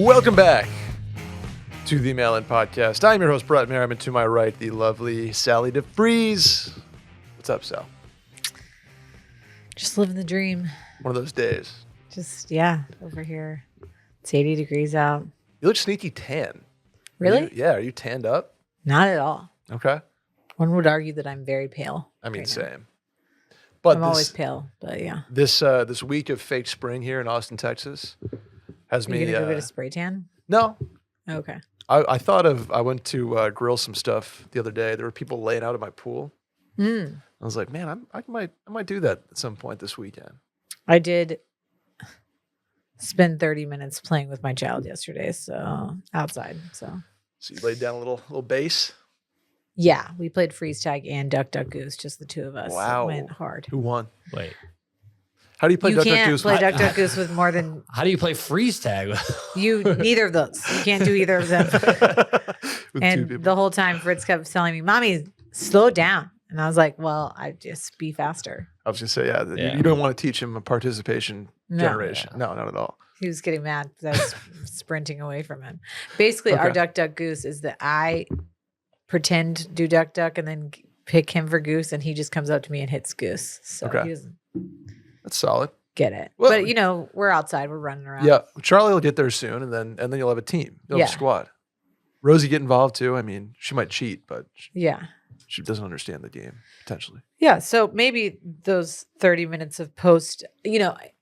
Welcome back to the Mail-In Podcast. I'm your host, Brett Merriman. To my right, the lovely Sally deFries. What's up, Sal? Just living the dream. One of those days. Just, over here. It's 80 degrees out. You look sneaky tan. Really? Are you tanned up? Not at all. Okay. One would argue that I'm very pale. I mean, right same. now. But I'm always pale, but yeah. This week of fake spring here in Austin, Texas, has me. You gonna go get a spray tan? No. Okay. I went to grill some stuff the other day. There were people laying out at my pool. I was like, man, I might do that at some point this weekend. I did spend 30 minutes playing with my child yesterday, so outside. So you laid down a little base. Yeah, we played freeze tag and duck goose, just the two of us. Wow, it went hard. Who won? Wait, how do you play duck goose? You can't play duck goose with more than. How do you play freeze tag? Neither of those. You can't do either of them. And the whole time, Fritz kept telling me, "Mommy, slow down." And I was like, "Well, I just be faster." I was gonna say, you don't want to teach him a participation generation. No, not at all. He was getting mad because I was sprinting away from him. Basically, our duck goose is that I pretend to do duck and then pick him for goose, and he just comes up to me and hits goose. So he doesn't. That's solid. Get it. Well, but we're outside, we're running around. Yeah, Charlie will get there soon, and then you'll have a team. You'll have a squad. Rosie get involved too. I mean, she might cheat, but she doesn't understand the game potentially. Yeah. So maybe those 30 minutes of post.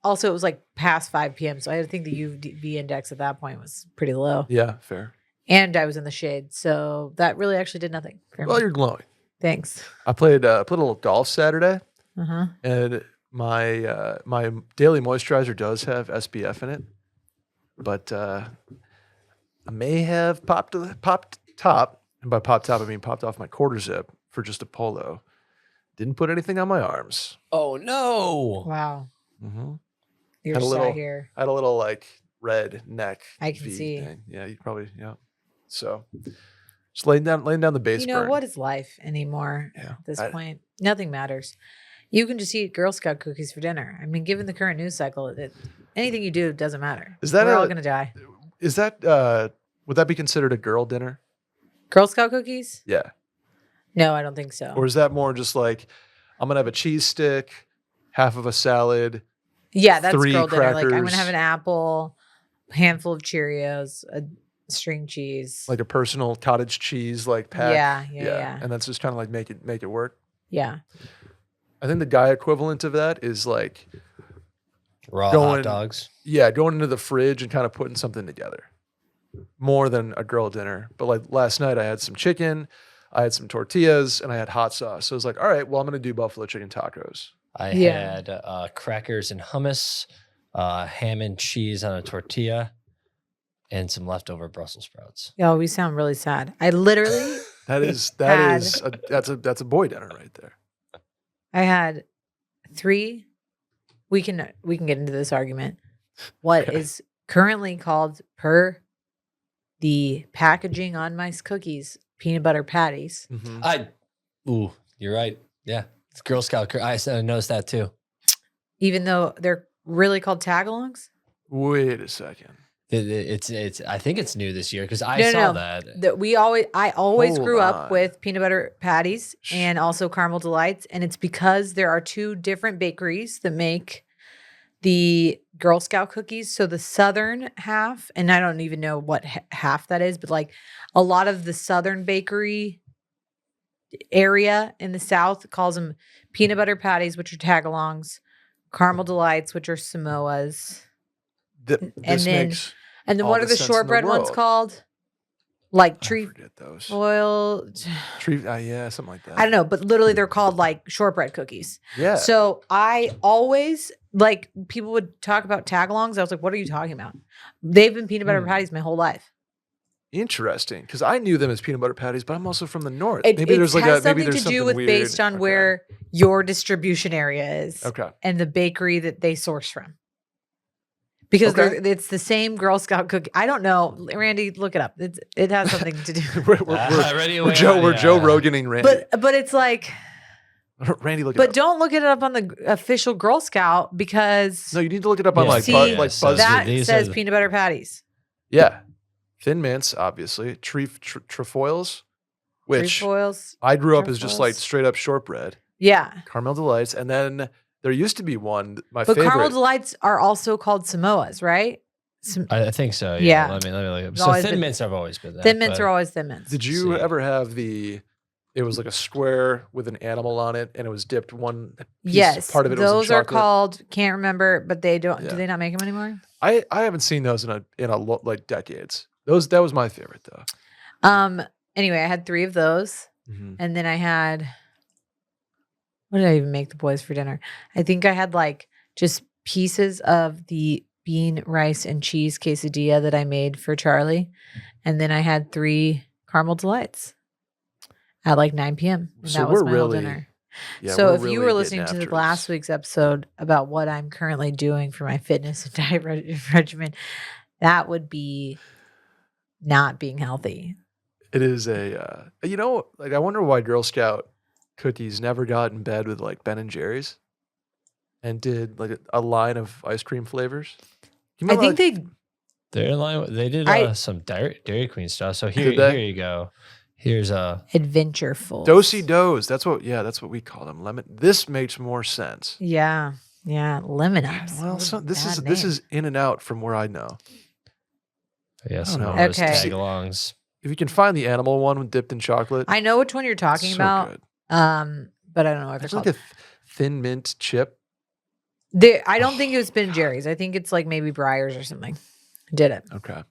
Also it was like past 5 p.m. So I think the UV index at that point was pretty low. Yeah, fair. And I was in the shade, so that really actually did nothing for me. Well, you're glowing. Thanks. I played a little golf Saturday, and my daily moisturizer does have SPF in it, but I may have popped top, and by popped top I mean popped off my quarter zip for just a polo. Didn't put anything on my arms. Oh no! Wow. Mm-hmm. You're sat here. I had a little like red neck. I can V see. thing. Yeah, you probably So just laying down the base. What is life anymore at this point? Nothing matters. You can just eat Girl Scout cookies for dinner. I mean, given the current news cycle, anything you do doesn't matter. We're all going to die. Is that, would that be considered a girl dinner? Girl Scout cookies? Yeah. No, I don't think so. Or is that more just like, I'm going to have a cheese stick, half of a salad. Yeah, that's 3 girl crackers. dinner. Like, I'm going to have an apple, handful of Cheerios, a string cheese. Like a personal cottage cheese like pack. Yeah. And that's just kind of like make it work. Yeah. I think the guy equivalent of that is like raw hot dogs. Yeah, going into the fridge and kind of putting something together. More than a girl dinner. But like last night I had some chicken, I had some tortillas, and I had hot sauce. So I was like, all right, well, I'm going to do buffalo chicken tacos. I had crackers and hummus, ham and cheese on a tortilla, and some leftover Brussels sprouts. Oh, we sound really sad. I literally that's a boy dinner right there. I had 3. We can get into this argument. What is currently called, per the packaging on my cookies, peanut butter patties. Mm-hmm. You're right. Yeah, it's Girl Scout. I noticed that too. Even though they're really called tagalongs. Wait a second. It's. I think it's new this year because I saw that. I always grew up with peanut butter patties and also caramel delights, and it's because there are 2 different bakeries that make the Girl Scout cookies. So the southern half, and I don't even know what half that is, but like a lot of the southern bakery area in the South calls them peanut butter patties, which are tagalongs, caramel delights, which are Samoas. And then what are the shortbread ones called? Like trefoil. Something like that. I don't know, but literally they're called like shortbread cookies. Yeah. So I always, like, people would talk about tagalongs. I was like, what are you talking about? They've been peanut butter patties my whole life. Interesting, because I knew them as peanut butter patties, but I'm also from the north. Maybe there's something to do with based on where your distribution area is. Okay. And the bakery that they source from. Because it's the same Girl Scout cookie. I don't know. Randy, look it up. It has something to do. we're Joe Roganing Randy. But it's like, Randy, look it up. But don't look it up on the official Girl Scout because... No, you need to look it up on like BuzzFeed. That says peanut butter patties. Yeah. Thin mints, obviously. Trefoils, which Trefoils. I grew up as just like Trefoils. straight up shortbread. Yeah. Caramel Delights. And then there used to be one, my But favorite. caramel delights are also called Samoas, right? I think so. Yeah. Let me look up. It's So always thin been- mints have always been that. Thin mints but- are always thin mints. Did you See. ever have it was like a square with an animal on it and it was dipped one piece, Yes. part of it was in Those are chocolate? called, can't remember, but they don't, Yeah. do they not make them anymore? I haven't seen those like decades. That was my favorite though. Anyway, I had 3 of those. Mhm. And then I had, what did I even make the boys for dinner? I think I had like just pieces of the bean, rice, and cheese quesadilla that I made for Charlie. And then I had 3 caramel delights at like 9 p.m. And So that was we're my whole really- dinner. Yeah, So we're if you really were getting listening to after the last this. week's episode about what I'm currently doing for my fitness and diet regimen, that would be not being healthy. It is like I wonder why Girl Scout cookies never got in bed with like Ben and Jerry's and did like a line of ice cream flavors. You I remember, think like, They're in line. They did I- some Dairy Queen stuff. So Did they? here you go. Here's adventureful. Dosey-Do's. That's what we call them. Lemon. This makes more sense. Yeah. Yeah. Lemon ups. Well, What a this bad is name. in and out from where I know. some know. of those Okay. tag-alongs. If you can find the animal one dipped in chocolate, I know which one you're talking so about. good. But I don't know what they're It's called. like a thin mint chip. I don't think it was Ben and Jerry's. I think it's like maybe Breyers or something. Did it? Okay.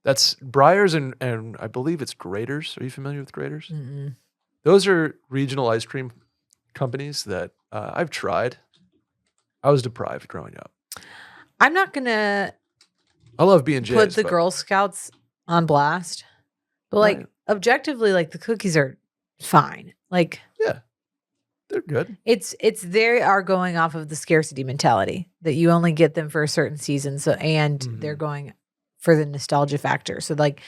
That's Breyers and I believe it's Grater's. Are you familiar with Grater's? Mm-mm. Those are regional ice cream companies that I've tried. I was deprived growing up. I'm not gonna I love B&J's. put the but- Girl Scouts on blast, but like Right. objectively, like the cookies are fine. Like They're good. it's they are going off of the scarcity mentality that you only get them for a certain season. So they're going for the nostalgia factor. So like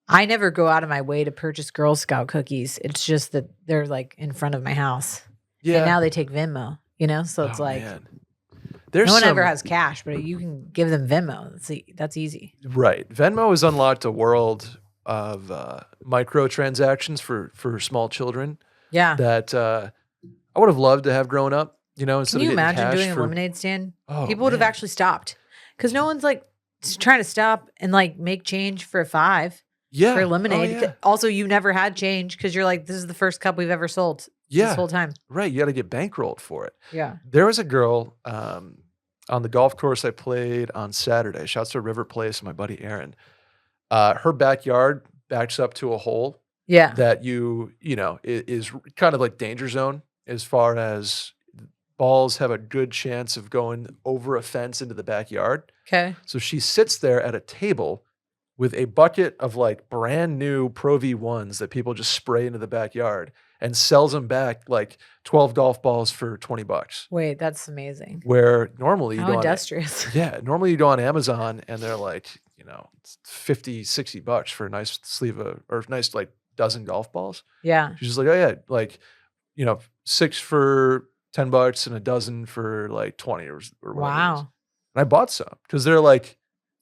I never go out of my way to purchase Girl Scout cookies. It's just that they're like in front of my house. Yeah. And now they take Venmo, so it's Oh, like man. There's no one some, ever has cash, but you can give them Venmo. That's easy. Right. Venmo has unlocked a world of microtransactions for small children Yeah. that I would have loved to have grown up. Instead Can you of getting imagine cash doing a for, lemonade stand? Oh, People would have man. actually stopped because no one's like trying to stop and like make change for a $5 Yeah. for Oh, lemonade. yeah. Also, you never had change because you're like, this is the first cup we've ever sold Yeah. this whole time. Right. You got to get bankrolled for it. Yeah. There was a girl on the golf course I played on Saturday. Shouts to River Place and my buddy Aaron. Her backyard backs up to a hole Yeah. that is kind of like danger zone as far as balls have a good chance of going over a fence into the backyard. Okay. So she sits there at a table with a bucket of like brand new Pro V1s that people just spray into the backyard and sells them back like 12 golf balls for $20. Wait, that's amazing. Where normally you How go on, industrious. normally you go on Amazon and they're like, $50, $60 for a nice sleeve of, or nice like dozen golf balls. Yeah. She's just like, oh yeah, like, 6 for $10 and a dozen for like 20 or whatever. it is. Wow. And I bought some because they're like,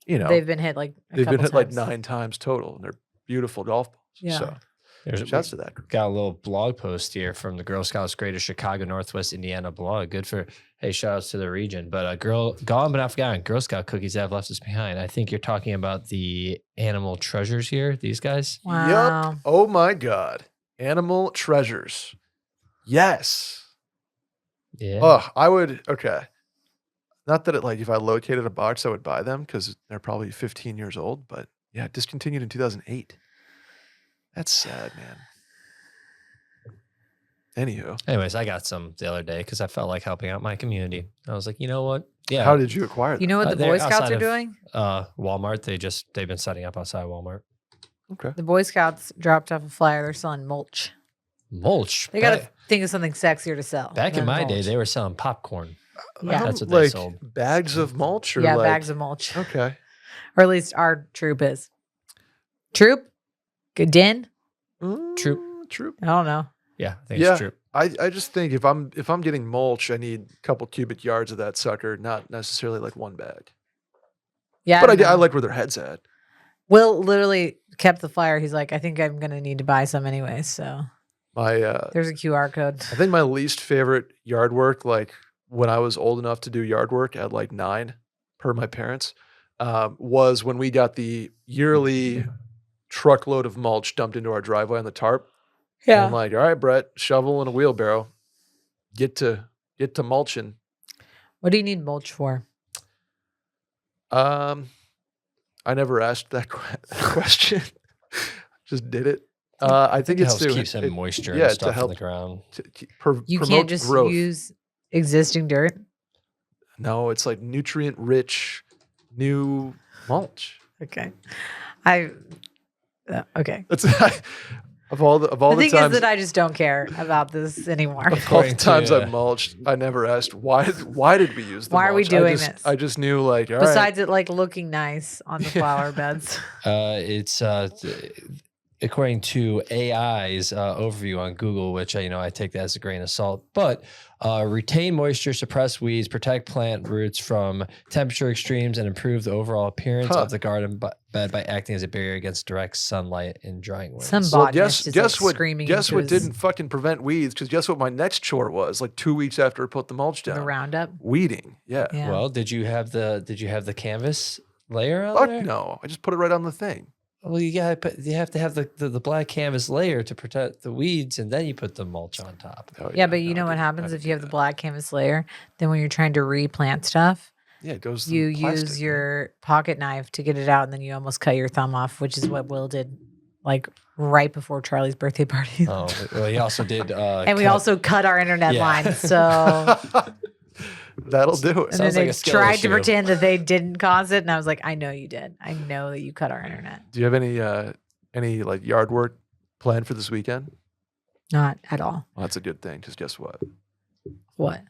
They've been hit like a they've been couple hit times. like 9 times total and they're beautiful golf balls. Yeah. So There's shouts to that. got a little blog post here from the Girl Scouts Greater Chicago Northwest Indiana blog. Good for shout outs to the region. But gone but not forgotten. Girl Scout cookies that have left us behind. I think you're talking about the animal treasures here. These guys. Wow. Yep. Oh my God. Animal treasures. Yes. Yeah. Oh, I would. Okay. Not that if I located a box, I would buy them because they're probably 15 years old. But yeah, discontinued in 2008. That's sad, man. Anywho, Anyways, I got some the other day because I felt like helping out my community. I was like, you know what? Yeah. how did you acquire them? You know what the they're Boy Scouts outside are of- doing? Walmart. They've been setting up outside Walmart. Okay. The Boy Scouts dropped off a flyer. They're selling mulch. Mulch. They got to think of something sexier to sell. Back in than my day, mulch. they were selling popcorn. Yeah. That's what they like sold. bags of mulch or Yeah, like, bags of mulch. Okay. Or at least our troop is. Troop? Good din? Troop. I don't know. Yeah, I think Yeah. it's true. I just think if I'm getting mulch, I need a couple cubic yards of that sucker, not necessarily like one bag. Yeah. But I like where their head's at. Will literally kept the flyer. He's like, I think I'm going to need to buy some anyway. So there's a QR code. I think my least favorite yard work, like when I was old enough to do yard work at like 9 per my parents, was when we got the yearly truckload of mulch dumped into our driveway on the tarp. Yeah. And I'm like, all right, Brett, shovel and a wheelbarrow. Get to mulching. What do you need mulch for? I never asked that question. Just did it. I think it it's helps to keep some moisture and stuff in the ground. You can't just use existing dirt. No, it's like nutrient rich new mulch. Okay. Okay. That's of all the thing times is that I just don't care about this anymore. Of all the times I mulched, I never asked why did we use the mulch? Why are we doing this? I just knew like besides it like looking nice on the flower beds. It's according to AI's overview on Google, which I take that as a grain of salt, but retain moisture, suppress weeds, protect plant roots from temperature extremes, and improve the overall appearance of the garden bed by acting as a barrier against direct sunlight and drying winds. Some botanist is like screaming. Guess what didn't fucking prevent weeds? Because guess what my next chore was? Like 2 weeks after I put the mulch down. The Roundup. Weeding. Yeah. Well, did you have the canvas layer on there? No, I just put it right on the thing. Well, you have to have the black canvas layer to protect the weeds, and then you put the mulch on top. Yeah, but you know what happens if you have the black canvas layer? Then when you're trying to replant stuff, it goes. You use your pocket knife to get it out, and then you almost cut your thumb off, which is what Will did, like right before Charlie's birthday party. Oh, well, he also did. And we also cut our internet line, so. That'll do it. And then they tried to pretend that they didn't cause it, and I was like, I know you did. I know that you cut our internet. Do you have any like yard work planned for this weekend? Not at all. Well, that's a good thing, because guess what? What?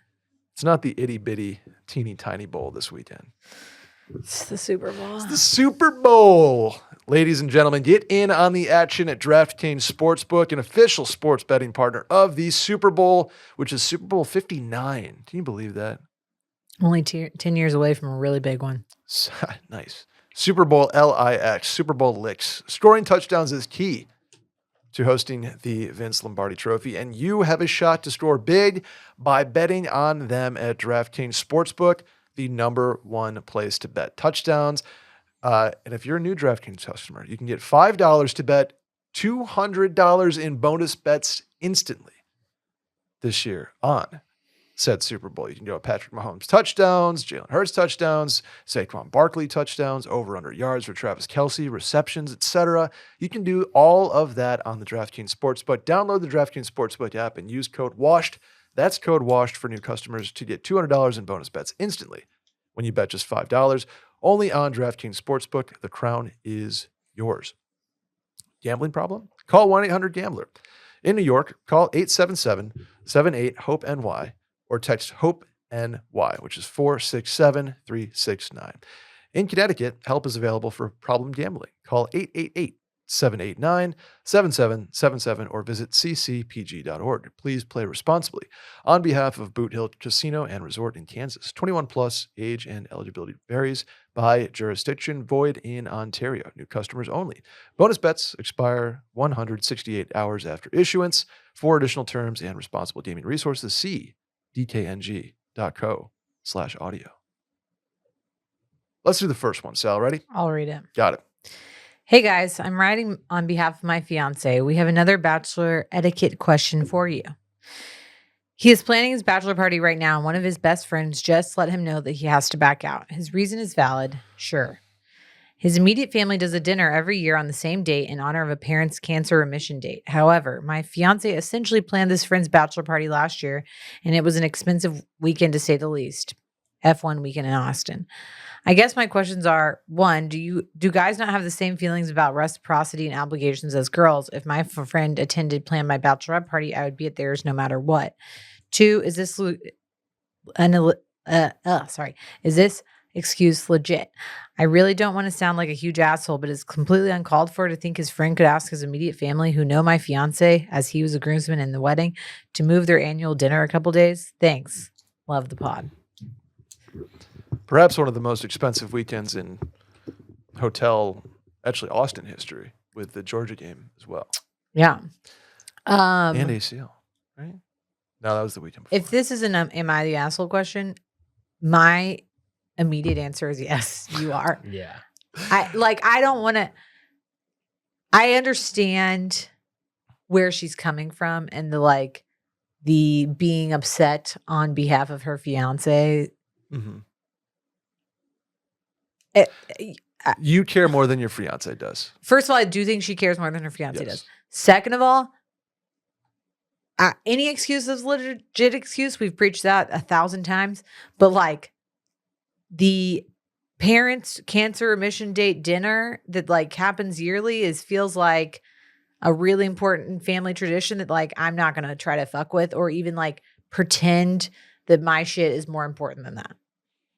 It's not the itty bitty teeny tiny bowl this weekend. It's the Super Bowl. It's the Super Bowl. Ladies and gentlemen, get in on the action at DraftKings Sportsbook, an official sports betting partner of the Super Bowl, which is Super Bowl 59. Can you believe that? Only 10 years away from a really big one. Nice. Super Bowl LIX, Super Bowl licks. Scoring touchdowns is key to hosting the Vince Lombardi Trophy, and you have a shot to score big by betting on them at DraftKings Sportsbook, the #1 place to bet touchdowns. And if you're a new DraftKings customer, you can get $5 to bet $200 in bonus bets instantly this year on said Super Bowl. You can go Patrick Mahomes touchdowns, Jalen Hurts touchdowns, Saquon Barkley touchdowns, over/under yards for Travis Kelce, receptions, etc. You can do all of that on the DraftKings Sportsbook. Download the DraftKings Sportsbook app and use code WASHED. That's code WASHED for new customers to get $200 in bonus bets instantly when you bet just $5. Only on DraftKings Sportsbook. The crown is yours. Gambling problem? Call 1-800-GAMBLER. In New York, call 877-78-HOPE-NY or text HOPE-NY, which is 467-369. In Connecticut, help is available for problem gambling. Call 888-789-7777 or visit ccpg.org. Please play responsibly. On behalf of Boot Hill Casino and Resort in Kansas, 21 plus, age and eligibility varies by jurisdiction, void in Ontario. New customers only. Bonus bets expire 168 hours after issuance. For additional terms and responsible gaming resources, see dkng.co/audio. Let's do the first one. Sal, ready? I'll read it. Got it. Hey guys, I'm writing on behalf of my fiance. We have another bachelor etiquette question for you. He is planning his bachelor party right now, and one of his best friends just let him know that he has to back out. His reason is valid, sure. His immediate family does a dinner every year on the same date in honor of a parent's cancer remission date. However, my fiance essentially planned this friend's bachelor party last year, and it was an expensive weekend to say the least. F1 weekend in Austin. I guess my questions are, 1, do guys not have the same feelings about reciprocity and obligations as girls? If my friend plan my bachelorette party, I would be at theirs no matter what. 2, is this excuse legit? I really don't want to sound like a huge asshole, but it's completely uncalled for to think his friend could ask his immediate family, who know my fiance as he was a groomsman in the wedding, to move their annual dinner a couple days. Thanks. Love the pod. Perhaps one of the most expensive weekends in hotel, actually Austin history with the Georgia game as well. Yeah. And ACL, right? No, that was the weekend before. If this is an am I the asshole question, my immediate answer is yes, you are. Yeah. I don't want to. I understand where she's coming from and the being upset on behalf of her fiance. Mm-hmm. You care more than your fiance does. First of all, I do think she cares more than her fiance does. Second of all, any excuse is legit excuse. We've preached that 1,000 times. But the parents' cancer remission date dinner that happens yearly feels like a really important family tradition that I'm not gonna try to fuck with or even pretend that my shit is more important than that.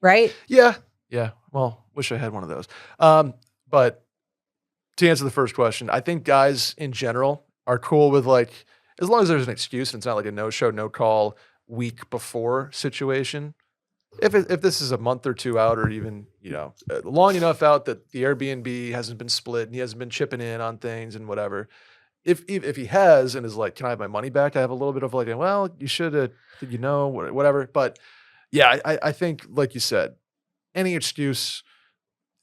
Right? Yeah. Yeah. Well, wish I had one of those. But to answer the first question, I think guys in general are cool with as long as there's an excuse and it's not like a no-show, no-call week before situation. If this is a month or two out or even, long enough out that the Airbnb hasn't been split and he hasn't been chipping in on things and whatever. If he has and is like, can I have my money back? I have a little bit of well, you should have, whatever. But yeah, I think like you said, any excuse,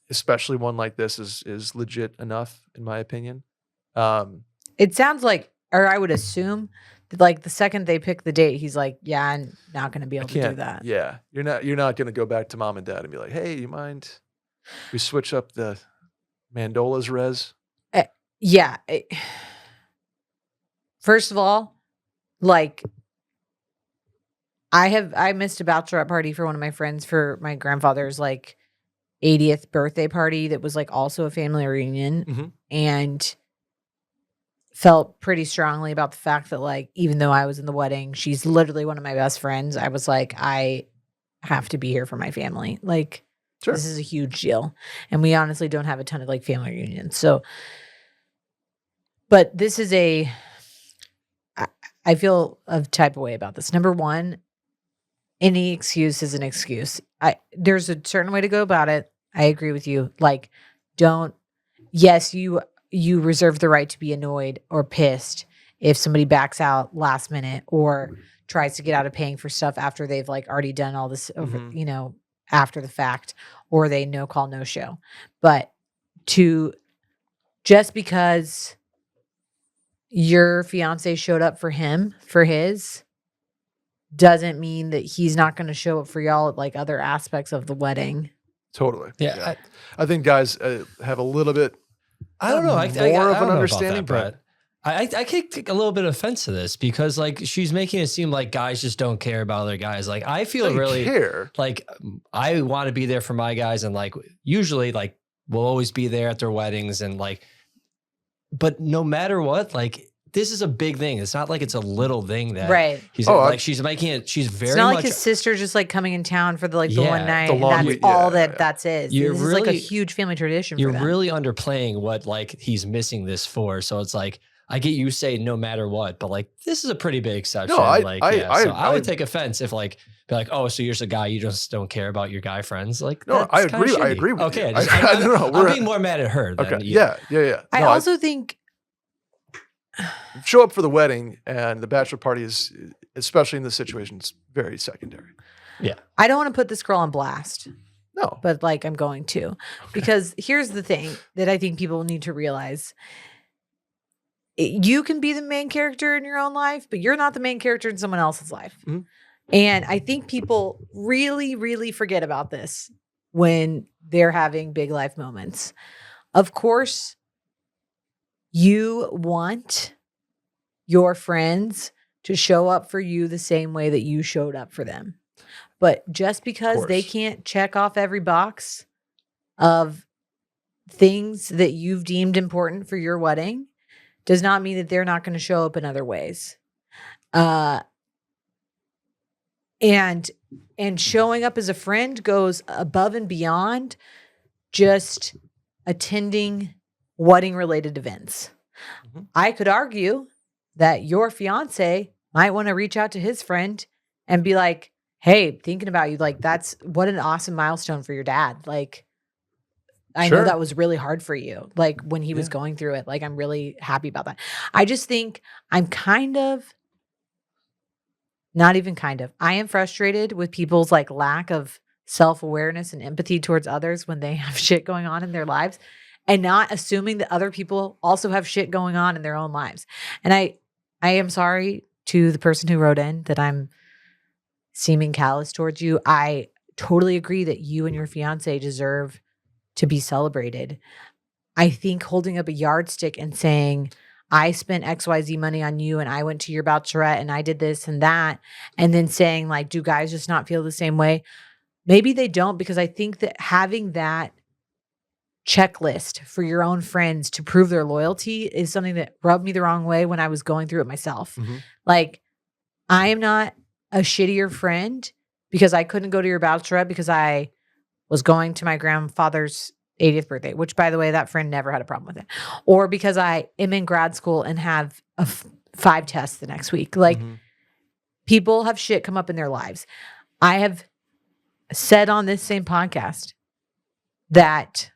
especially one like this is legit enough in my opinion. It sounds like, or I would assume that the second they pick the date, he's like, yeah, I'm not going to be able to do that. Yeah. You're not going to go back to mom and dad and be like, hey, you mind we switch up the Mandola's res? Yeah. First of all, I missed a bachelorette party for one of my friends for my grandfather's 80th birthday party that was also a family reunion, and felt pretty strongly about the fact that even though I was in the wedding, she's literally one of my best friends. I was like, I have to be here for my family. Sure. This is a huge deal, and we honestly don't have a ton of family reunions. So, but this is I feel a type of way about this. Number one, any excuse is an excuse. There's a certain way to go about it. I agree with you. Yes, you reserve the right to be annoyed or pissed if somebody backs out last minute or tries to get out of paying for stuff after they've already done all this over, after the fact, or they no call, no show. But just because your fiance showed up for his doesn't mean that he's not going to show up for y'all at other aspects of the wedding. Totally. Yeah. I think guys have a little bit I don't know. more of an understanding, but I take a little bit of offense to this because she's making it seem like guys just don't care about other guys. I feel really care. I want to be there for my guys and usually we'll always be there at their weddings and but no matter what, this is a big thing. It's not it's a little thing that right. He's she's making it. She's very. It's not much his sister just coming in town for the one night. The long that's all that's is. You're this really, is a huge family tradition. You're for them. really underplaying what he's missing this for. So it's I get you say no matter what, but this is a pretty big exception. No, I would take offense if be oh, so you're just a guy, you just don't care about your guy friends. No, I agree. I agree with you. Okay, I'm being more mad at her. Than okay. You. Yeah. I also think show up for the wedding and the bachelor party is, especially in this situation, it's very secondary. Yeah. I don't want to put this girl on blast. No. But I'm going to. Because here's the thing that I think people need to realize. You can be the main character in your own life, but you're not the main character in someone else's life. Mm-hmm. And I think people really, really forget about this when they're having big life moments. Of course, you want your friends to show up for you the same way that you showed up for them. But just because they can't check off every box of things that you've deemed important for your wedding does not mean that they're not going to show up in other ways. And showing up as a friend goes above and beyond just attending wedding related events. Mm-hmm. I could argue that your fiance might want to reach out to his friend and be like, hey, thinking about you, that's what an awesome milestone for your dad. I know that was really hard for you. Like when he was going through it, like I'm really happy about that. I just think I'm I am frustrated with people's like lack of self-awareness and empathy towards others when they have shit going on in their lives and not assuming that other people also have shit going on in their own lives. And I am sorry to the person who wrote in that I'm seeming callous towards you. I totally agree that you and your fiance deserve to be celebrated. I think holding up a yardstick and saying, I spent XYZ money on you and I went to your bachelorette and I did this and that, and then saying like, do guys just not feel the same way? Maybe they don't, because I think that having that checklist for your own friends to prove their loyalty is something that rubbed me the wrong way when I was going through it myself. Like, I am not a shittier friend because I couldn't go to your bachelorette because I was going to my grandfather's 80th birthday, which by the way, that friend never had a problem with it. Or because I am in grad school and have 5 tests the next week. Like people have shit come up in their lives. I have said on this same podcast that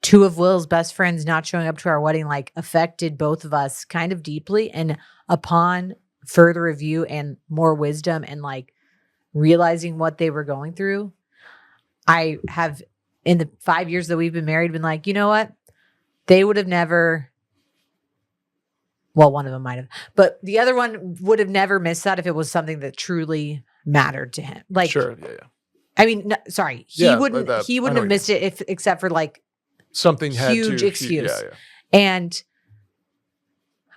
2 of Will's best friends not showing up to our wedding like affected both of us kind of deeply. And upon further review and more wisdom and like realizing what they were going through, I have, in the 5 years that we've been married, been like, you know what? They would have never, well, one of them might have, but the other one would have never missed that if it was something that truly mattered to him. Like, sure, I mean, no, sorry, he wouldn't have missed it if, except for like something huge excuse. And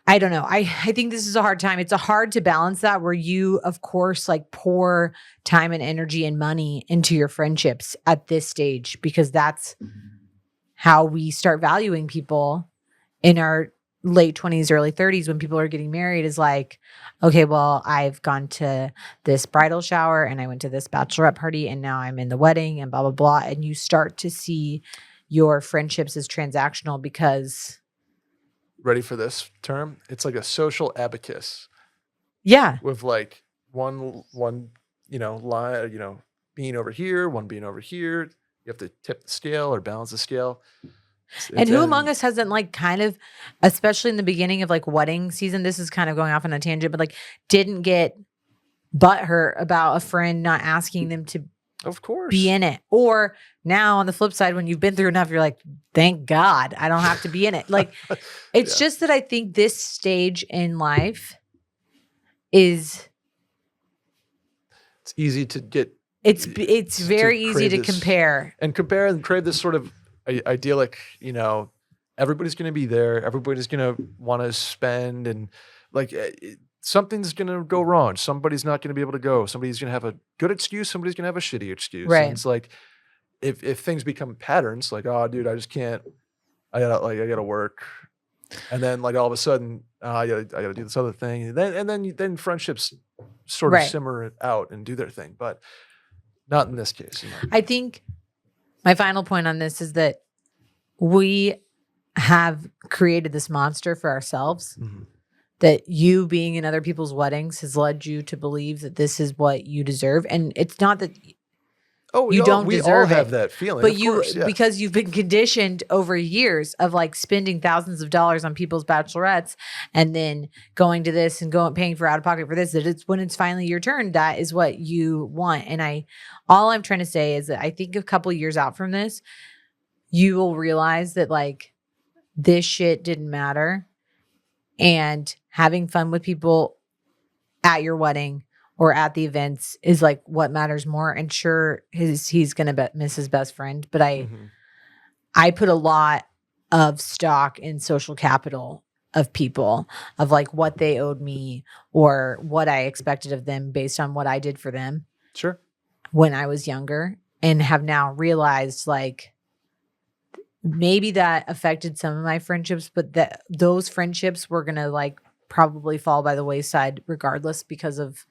I don't know. I think this is a hard time. It's hard to balance that where you, of course, like pour time and energy and money into your friendships at this stage, because that's how we start valuing people in our late 20s, early 30s when people are getting married is like, okay, well, I've gone to this bridal shower and I went to this bachelorette party and now I'm in the wedding and blah, blah, blah. And you start to see your friendships as transactional because... Ready for this term? It's like a social abacus. Yeah. With like one line, being over here, one being over here. You have to tip the scale or balance the scale. And who among us hasn't like kind of, especially in the beginning of like wedding season, this is kind of going off on a tangent, but like didn't get butthurt about a friend not asking them to of course be in it. Or now on the flip side, when you've been through enough, you're like, thank God I don't have to be in it. Like, it's just that I think this stage in life it's easy to get. It's very easy to compare and crave this sort of idyllic, everybody's going to be there. Everybody's going to want to spend and like something's going to go wrong. Somebody's not going to be able to go. Somebody's going to have a good excuse. Somebody's going to have a shitty excuse. Right. And it's like, if things become patterns, like, oh dude, I just can't, I gotta work. And then like all of a sudden, I gotta do this other thing. And then friendships sort of simmer it out and do their thing, but not in this case. I think my final point on this is that we have created this monster for ourselves. That you being in other people's weddings has led you to believe that this is what you deserve. And it's not that you don't deserve it. We all have that feeling. But because you've been conditioned over years of like spending thousands of dollars on people's bachelorettes and then going to this and paying for out of pocket for this, that it's when it's finally your turn, that is what you want. And all I'm trying to say is that I think a couple of years out from this, you will realize that like this shit didn't matter. And having fun with people at your wedding or at the events is like what matters more. And sure, he's gonna miss his best friend, but I put a lot of stock in social capital of people, of like what they owed me or what I expected of them based on what I did for them. Sure. When I was younger, and have now realized like maybe that affected some of my friendships, but that those friendships were gonna like probably fall by the wayside regardless because of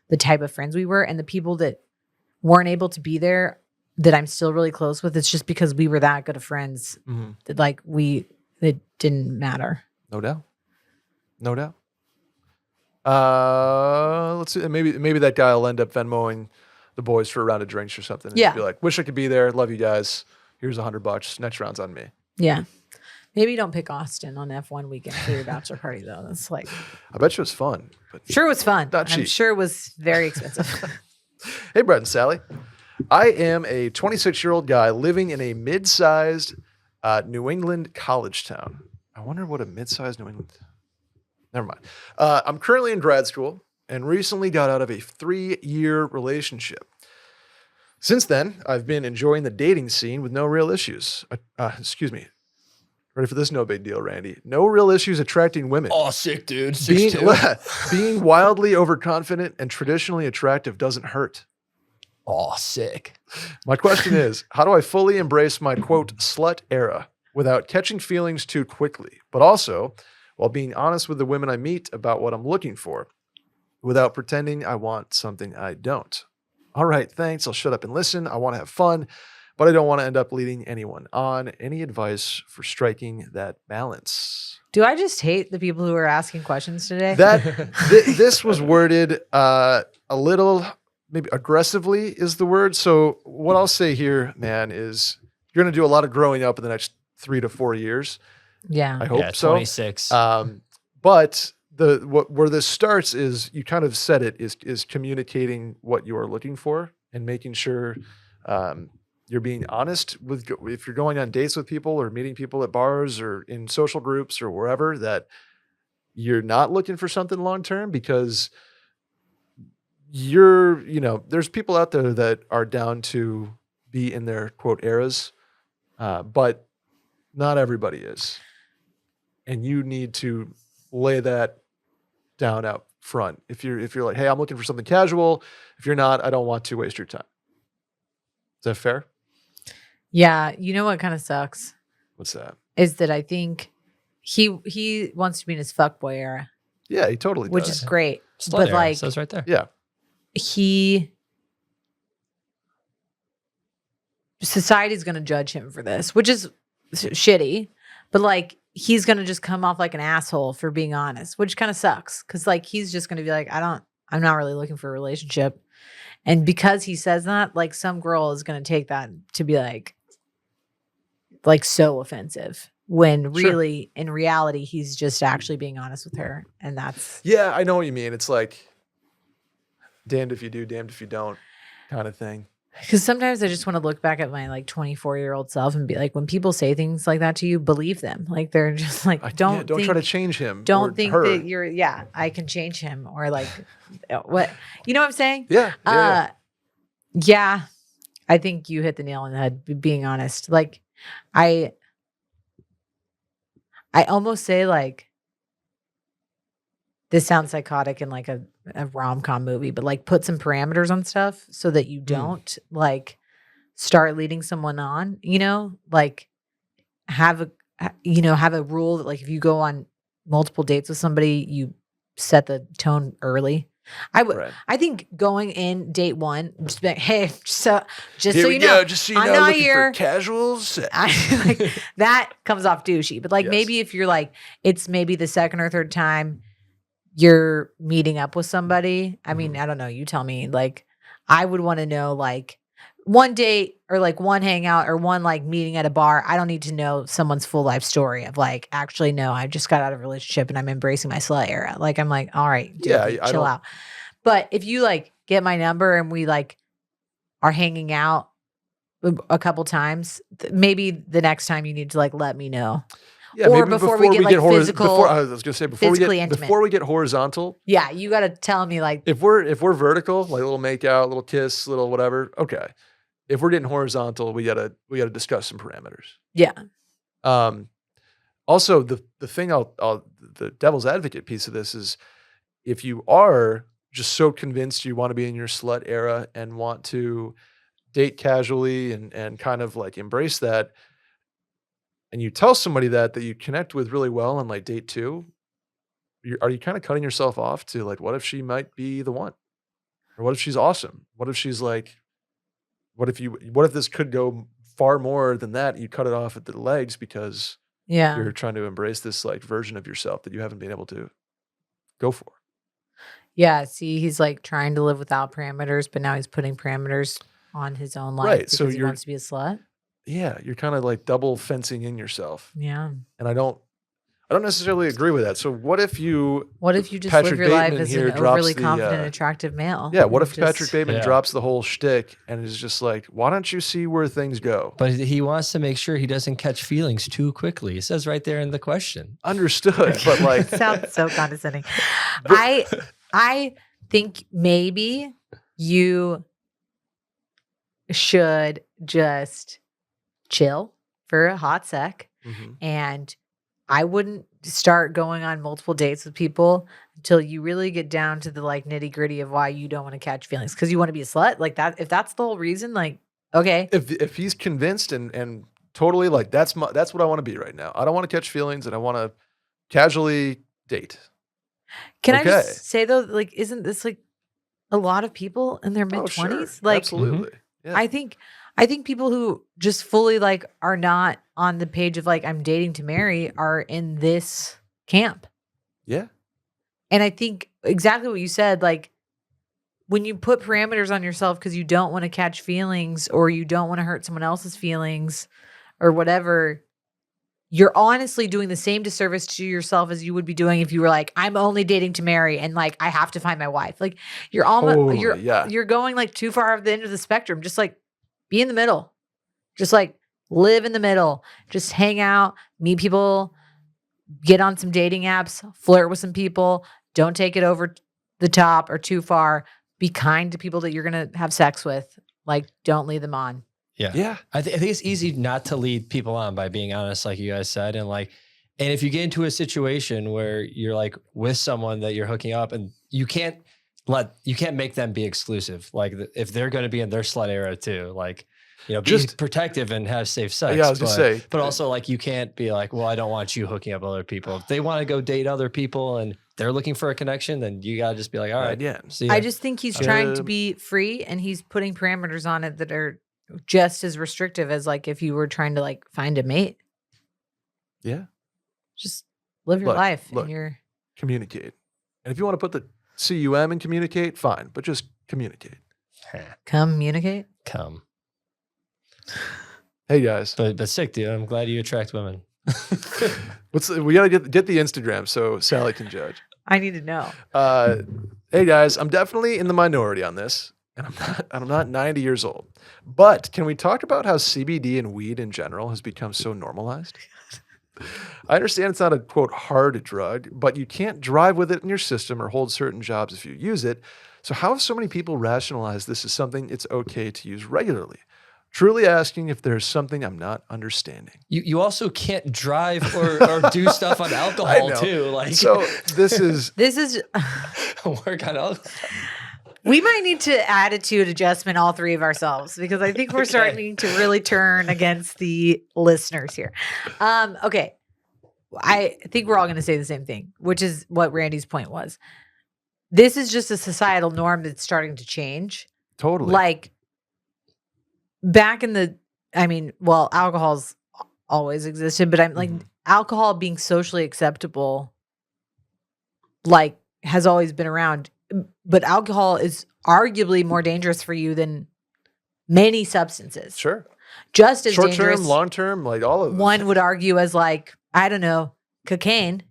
the type of friends we were. And the people that weren't able to be there that I'm still really close with, it's just because we were that good of friends that like it didn't matter. No doubt. Let's see. Maybe that guy will end up Venmoing the boys for a round of drinks or something. And be like, wish I could be there. Love you guys. Here's $100. Next round's on me. Yeah. Maybe don't pick Austin on F1 weekend for your bachelor party, though. That's like, I bet you it was fun. But sure it was fun. Not I'm cheap. sure it was very expensive. Hey, Brett and Sally. I am a 26-year-old guy living in a mid-sized New England college town. I wonder what a mid-sized New England... Never mind. I'm currently in grad school and recently got out of a 3-year relationship. Since then, I've been enjoying the dating scene with no real issues. Excuse me. Ready for this? No big deal, Randy. No real issues attracting women. Oh, sick, dude. Being wildly overconfident and traditionally attractive doesn't hurt. Oh, sick. My question is, how do I fully embrace my, quote, slut era without catching feelings too quickly, but also while being honest with the women I meet about what I'm looking for without pretending I want something I don't? All right, thanks. I'll shut up and listen. I want to have fun, but I don't want to end up leading anyone on. Any advice for striking that balance? Do I just hate the people who are asking questions today? This was worded a little, maybe aggressively is the word. So what I'll say here, man, is you're going to do a lot of growing up in the next 3 to 4 years. Yeah. I hope so. 26. But where this starts is, you kind of said it, is communicating what you are looking for and making sure you're being honest with, if you're going on dates with people or meeting people at bars or in social groups or wherever, that you're not looking for something long-term, because there's people out there that are down to be in their, quote, eras, but not everybody is. And you need to lay that down out front. If you're like, hey, I'm looking for something casual. If you're not, I don't want to waste your time. Is that fair? Yeah. You know what kind of sucks? What's that? Is that I think he wants to be in his fuckboy era. Yeah, he totally which does. is great. Slut But era, like, says right there. Yeah. Society's going to judge him for this, which is shitty. But like, he's going to just come off like an asshole for being honest, which kind of sucks. Cause like, he's just going to be like, I'm not really looking for a relationship. And because he says that, like, some girl is going to take that to be like so offensive, when really in reality, he's just actually being honest with her. And that's. Yeah, I know what you mean. It's like damned if you do, damned if you don't kind of thing. Because sometimes I just want to look back at my like 24-year-old self and be like, when people say things like that to you, believe them. Like, they're just like, don't try to change him. Don't think her. that I can change him, or like, what, you know what I'm saying? Yeah. Yeah. I think you hit the nail on the head, being honest. Like, I almost say, like, this sounds psychotic in like a rom-com movie, but like, put some parameters on stuff so that you don't like start leading someone on, like have a rule that like, if you go on multiple dates with somebody, you set the tone early. I think going in date one, just be like, hey, just so you know, I'm not here for casuals. Like, that comes off douchey. But like, maybe if you're like, it's maybe the second or third time you're meeting up with somebody. I mean, I don't know. You tell me. Like, I would want to know, like, one date or like one hangout or one like meeting at a bar. I don't need to know someone's full life story of like, actually, no, I just got out of a relationship and I'm embracing my slut era. Like, I'm like, all right, dude, chill out. But if you like get my number and we like are hanging out a couple times, maybe the next time you need to like let me know. Yeah, or before we get like physical, I was gonna say before we get horizontal. Yeah, you got to tell me like, if we're vertical, like little make out, little kiss, little whatever. Okay, if we're getting horizontal, we gotta discuss some parameters. Yeah. Also, the thing the devil's advocate piece of this is, if you are just so convinced you want to be in your slut era and want to date casually and kind of like embrace that, and you tell somebody that you connect with really well on like date 2, are you kind of cutting yourself off to like, what if she might be the one? Or what if she's awesome? What if she's like, what if this could go far more than that? You cut it off at the legs because you're trying to embrace this like version of yourself that you haven't been able to go for. Yeah. See, he's like trying to live without parameters, but now he's putting parameters on his own life because he wants to be a slut. yeah, you're kind of like double fencing in yourself. Yeah. And I don't necessarily agree with that. So what if you just Patrick live your life Bateman as here an drops overly the confident, attractive male? yeah, what and if Patrick Bateman Yeah. drops the whole shtick and is just like, why don't you see where things go? But he wants to make sure he doesn't catch feelings too quickly. It says right there in the question. Understood, but like sounds so condescending. I think maybe you should just chill for a hot sec. Mhm. And I wouldn't start going on multiple dates with people until you really get down to the like nitty gritty of why you don't want to catch feelings because you want to be a slut like that. If that's the whole reason, like, okay. If he's convinced and totally like that's what I want to be right now. I don't want to catch feelings and I want to casually date. Can I Okay. just say though, like, isn't this like a lot of people in their mid Oh, sure. 20s? Like, Absolutely. Yeah. I think people who just fully like are not on the page of like I'm dating to marry are in this camp. Yeah. And I think exactly what you said, like when you put parameters on yourself because you don't want to catch feelings or you don't want to hurt someone else's feelings or whatever, you're honestly doing the same disservice to yourself as you would be doing if you were like, I'm only dating to marry and like I have to find my wife. Like you're almost Totally, yeah. you're going like too far off the end of the spectrum. Just like be in the middle. Just like live in the middle. Just hang out, meet people, get on some dating apps, flirt with some people. Don't take it over the top or too far. Be kind to people that you're going to have sex with. Like don't lead them on. Yeah. Yeah. I think it's easy not to lead people on by being honest, like you guys said. And if you get into a situation where you're like with someone that you're hooking up and you can't make them be exclusive. Like if they're going to be in their slut era too, like, be Just- protective and have safe sex. Yeah, I was gonna say. But also like, you can't be like, well, I don't want you hooking up with other people. If they want to go date other people and they're looking for a connection, then you got to just be like, all right. Yeah. See ya. I just think he's trying to be free and he's putting parameters on it that are just as restrictive as like if you were trying to like find a mate. Yeah. Just live your Look, life look. and you're Communicate. And if you want to put the CUM in communicate, fine, but just communicate. communicate. Come. Hey guys, But sick, dude. I'm glad you attract women. we gotta get the Instagram so Sally can judge. I need to know. Hey guys, I'm definitely in the minority on this, and I'm not 90 years old. But can we talk about how CBD and weed in general has become so normalized? I understand it's not a quote hard drug, but you can't drive with it in your system or hold certain jobs if you use it. So how have so many people rationalized this as something it's okay to use regularly? Truly asking if there's something I'm not understanding. You also can't drive or do stuff on alcohol know. too. Like So this is work on alcohol. We might need to attitude adjustment all three of ourselves because I think we're starting to really turn against the listeners here. Okay. I think we're all going to say the same thing, which is what Randy's point was. This is just a societal norm that's starting to change. totally Like back in the, alcohol's always existed, but I'm like alcohol being socially acceptable, like has always been around. But alcohol is arguably more dangerous for you than many substances. sure. Just as Short dangerous. term, long term, like all of them. One would argue as like, I don't know, cocaine.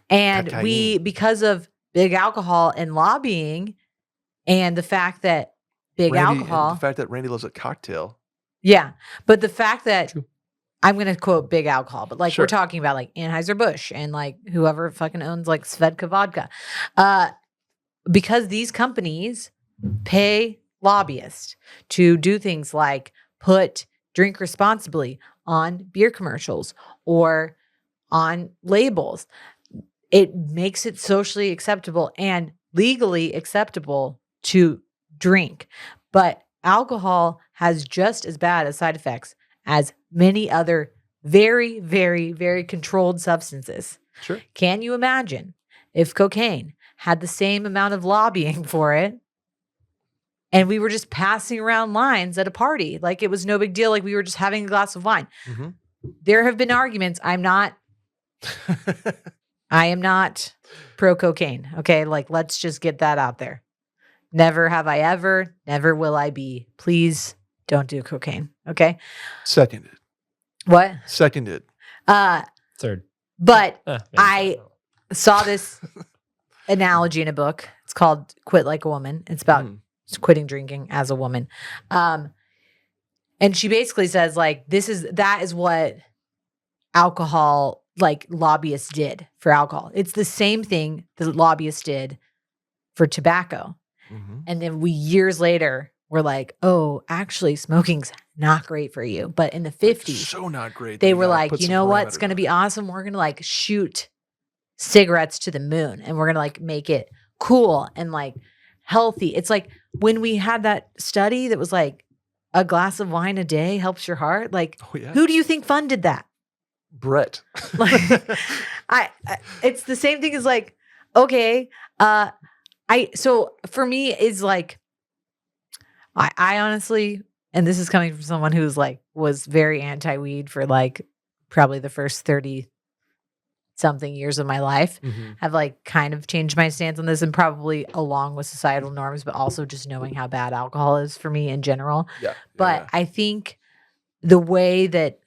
And Cocaine. because of big alcohol and lobbying and the fact that big Randy, alcohol. and the fact that Randy loves a cocktail. Yeah. But the fact that I'm going to quote big alcohol, but like Sure. we're talking about like Anheuser-Busch and like whoever fucking owns like Svedka vodka. Because these companies pay lobbyists to do things like put drink responsibly on beer commercials or on labels. It makes it socially acceptable and legally acceptable to drink. But alcohol has just as bad as side effects as many other very, very, very controlled substances. Sure. Can you imagine if cocaine had the same amount of lobbying for it and we were just passing around lines at a party like it was no big deal, like we were just having a glass of wine? Mhm. There have been arguments. I am not pro cocaine. Okay. Like, let's just get that out there. Never have I ever, never will I be. Please don't do cocaine. Okay. Seconded. What? Seconded. Third. But Maybe I not. saw this analogy in a book. It's called Quit Like a Woman. It's about quitting drinking as a woman. And she basically says like, that is what alcohol, like lobbyists did for alcohol. It's the same thing the lobbyists did for tobacco. And then years later, we're like, oh, actually smoking's not great for you. But in the 50s, so not great. They were like, you know what's going to be awesome? We're going to like shoot cigarettes to the moon and we're going to like make it cool and like healthy. It's like when we had that study that was like a glass of wine a day helps your heart. Like, who do you think funded that? Brett. Like, it's the same thing as like, okay, so for me is like, I honestly, and this is coming from someone who's like, was very anti-weed for like probably the first 30 something years of my life, have like kind of changed my stance on this and probably along with societal norms, but also just knowing how bad alcohol is for me in general. But I think the way that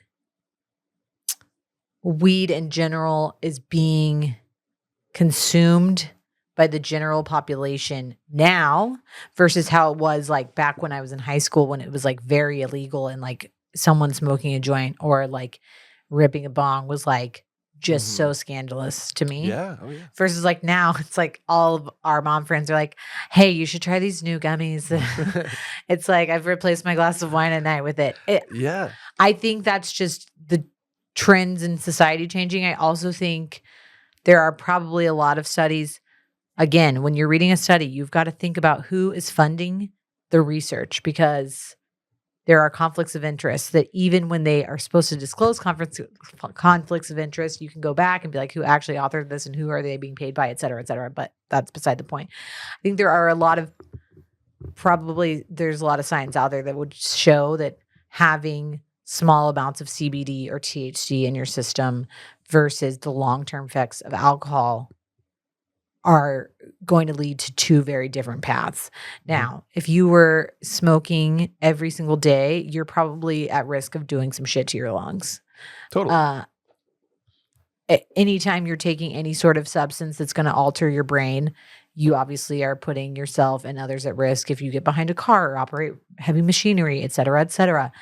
weed in general is being consumed by the general population now versus how it was like back when I was in high school when it was like very illegal and like someone smoking a joint or like ripping a bong was like just so scandalous to me. Versus like now it's like all of our mom friends are like, hey, you should try these new gummies. It's like I've replaced my glass of wine at night with it. I think that's just the trends in society changing. I also think there are probably a lot of studies. Again, when you're reading a study, you've got to think about who is funding the research because there are conflicts of interest that even when they are supposed to disclose conflicts of interest, you can go back and be like, who actually authored this and who are they being paid by, et cetera, et cetera. But that's beside the point. I think there are there's a lot of science out there that would show that having small amounts of CBD or THC in your system versus the long-term effects of alcohol are going to lead to two very different paths. Now, if you were smoking every single day, you're probably at risk of doing some shit to your lungs. Totally. Anytime you're taking any sort of substance that's going to alter your brain, you obviously are putting yourself and others at risk if you get behind a car or operate heavy machinery, et cetera, et cetera.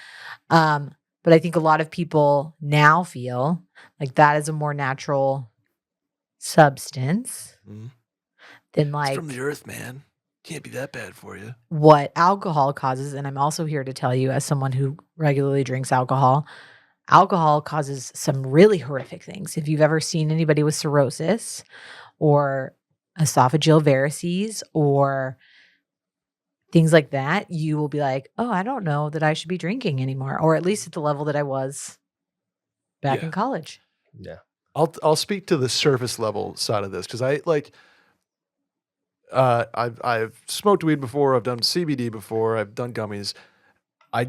But I think a lot of people now feel like that is a more natural substance than like, it's from the earth, man. Can't be that bad for you. What alcohol causes. And I'm also here to tell you, as someone who regularly drinks alcohol causes some really horrific things. If you've ever seen anybody with cirrhosis or esophageal varices or things like that, you will be like, oh, I don't know that I should be drinking anymore, or at least at the level that I was back in college. Yeah. I'll speak to the surface level side of this because I like I've smoked weed before, I've done CBD before, I've done gummies. I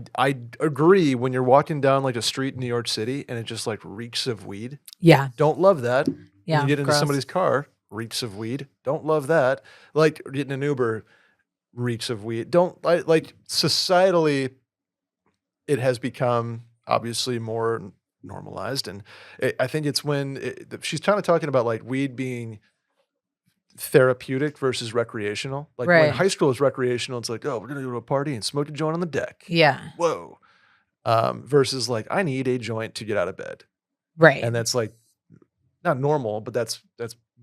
agree when you're walking down like a street in New York City and it just like reeks of weed. Yeah. Don't love that. Yeah. When you get into somebody's car, reeks of weed. Don't love that. Like getting an Uber, reeks of weed. Don't like societally it has become obviously more normalized. And I think it's when she's kind of talking about like weed being therapeutic versus recreational. Like when high school is recreational, it's like, oh, we're going to go to a party and smoke a joint on the deck. Yeah. Whoa. Versus like, I need a joint to get out of bed. Right. And that's like not normal, but that's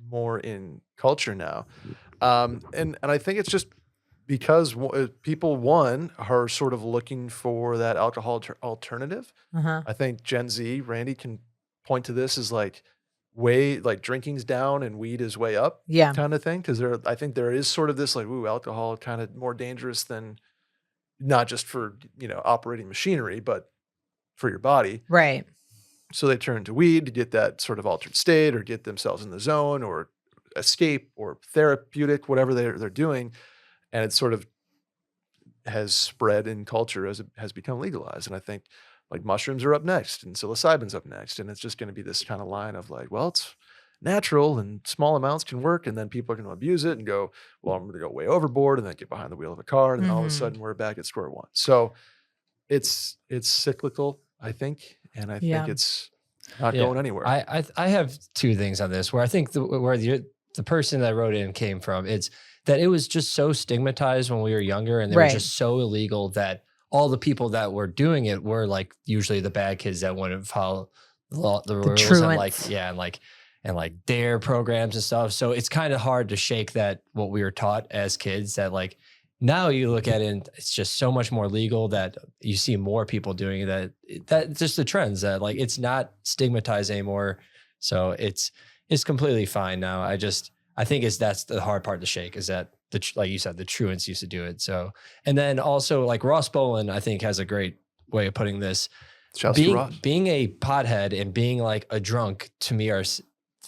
more in culture now. And I think it's just because people, are sort of looking for that alcohol alternative. I think Gen Z, Randy can point to this as like way like drinking's down and weed is way up kind of thing. Because I think there is sort of this like, ooh, alcohol kind of more dangerous than not just for, operating machinery, but for your body. Right. So they turn to weed to get that sort of altered state or get themselves in the zone or escape or therapeutic, whatever they're doing. And it sort of has spread in culture as it has become legalized. And I think like mushrooms are up next and psilocybin's up next. And it's just going to be this kind of line of like, well, it's natural and small amounts can work. And then people are going to abuse it and go, well, I'm going to go way overboard and then get behind the wheel of a car. And then all of a sudden we're back at square one. So it's cyclical, I think, and I think it's not Yeah. going anywhere. I have two things on this where I think where the person that wrote in came from. It's that it was just so stigmatized when we were younger, and they were just so illegal that all the people that were doing it were like usually the bad kids that wouldn't follow the rules truants. and like dare programs and stuff. So it's kind of hard to shake that what we were taught as kids that like now you look at it and it's just so much more legal that you see more people doing it that just the trends that like it's not stigmatized anymore. So it's completely fine now. I think that's the hard part to shake is that like you said, the truants used to do it. So, and then also like Ross Bolin, I think has a great way of putting this. Being a pothead and being like a drunk to me are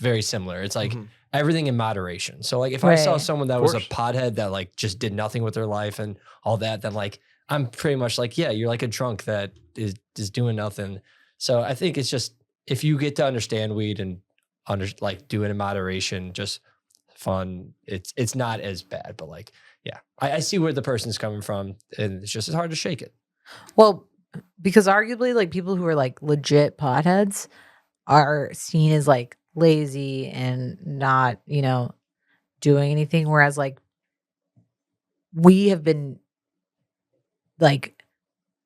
very similar. It's like everything in moderation. So like if I saw someone that was a pothead that like just did nothing with their life and all that, then like I'm pretty much like, yeah, you're like a drunk that is doing nothing. So I think it's just if you get to understand weed and like do it in moderation, just fun. It's not as bad, but like, yeah, I see where the person's coming from, and it's just as hard to shake it. Well, because arguably, like people who are like legit potheads are seen as like lazy and not, doing anything. Whereas like we have been like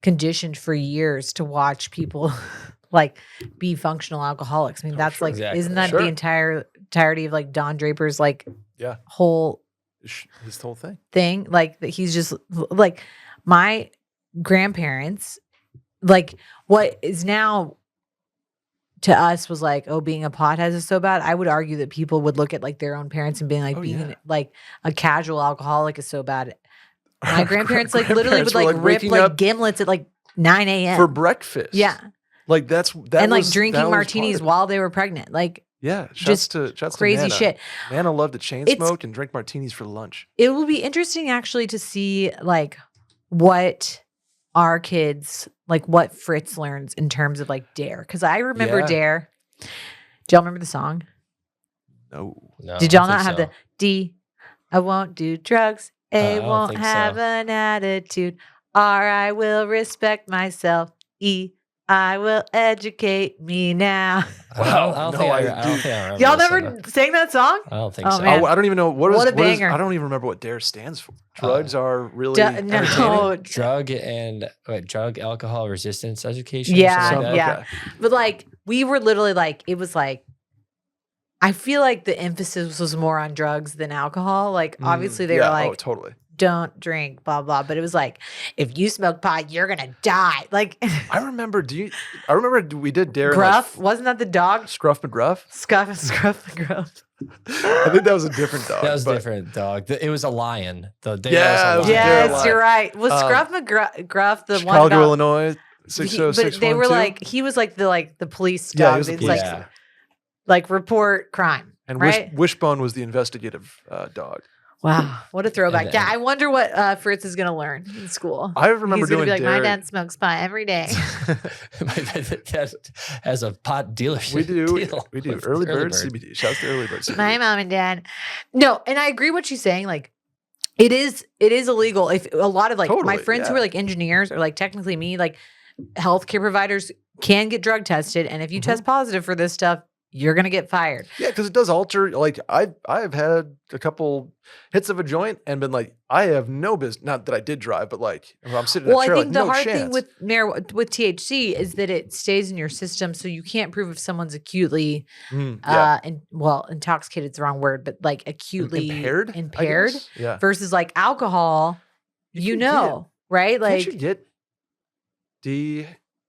conditioned for years to watch people like be functional alcoholics. I mean, that's like, isn't that the entirety of like Don Draper's like whole his whole thing? Like that he's just like my grandparents, like what is now to us was like, oh, being a pothead is so bad. I would argue that people would look at like their own parents and being like, like a casual alcoholic is so bad. My grandparents like literally would like rip like gimlets at like 9 a.m. for breakfast. Yeah. Like that and like drinking martinis while they were pregnant. Like just crazy shit. Nana loved to chain smoke and drink martinis for lunch. It will be interesting actually to see like what our kids, like what Fritz learns in terms of like dare. Because I remember dare. Do y'all remember the song? No. Did y'all not have the D? I won't do drugs. A won't have an attitude. R, I will respect myself. E, I will educate me now. Wow. I don't think I remember. Y'all never sang that song? I don't think so. Man. I don't even know what a banger. I don't even remember what DARE stands for. Drugs are really no. Drug alcohol resistance education. Yeah. Okay. But like we were literally like, it was like, I feel like the emphasis was more on drugs than alcohol. Like obviously they were like, totally. Don't drink, blah, blah. But it was like, if you smoke pot, you're going to die. Like, I remember we did dare. Gruff? Wasn't that the dog? Scruff McGruff? Scruff McGruff. I think that was a different dog. That was a different dog. It was a lion. Yes, you're right. Was Scruff McGruff the Chicago, one dog? Illinois, 60612? But they were like, he was like the police dog. He was the police dog. Like report crime. And right? Wishbone was the investigative dog. Wow, what a throwback! Yeah, I wonder what Fritz is going to learn in school. I remember He's doing be like, dare. my dad smokes pot every day. My dad has a pot dealership. We do. Early Bird CBD. Shouts to Early Bird CBD. My mom and dad. No, and I agree what she's saying. Like, it is illegal. If a lot of like my friends who are like engineers or like technically me, like healthcare providers can get drug tested, and if you test positive for this stuff, you're gonna get fired. Yeah, because it does alter. Like I've had a couple hits of a joint and been like, I have no business. Not that I did drive, but like if I'm sitting in a chair, I think the hard chance. thing with THC is that it stays in your system, so you can't prove if someone's acutely intoxicated is the wrong word, but like acutely impaired versus like alcohol. Right? Like can't you get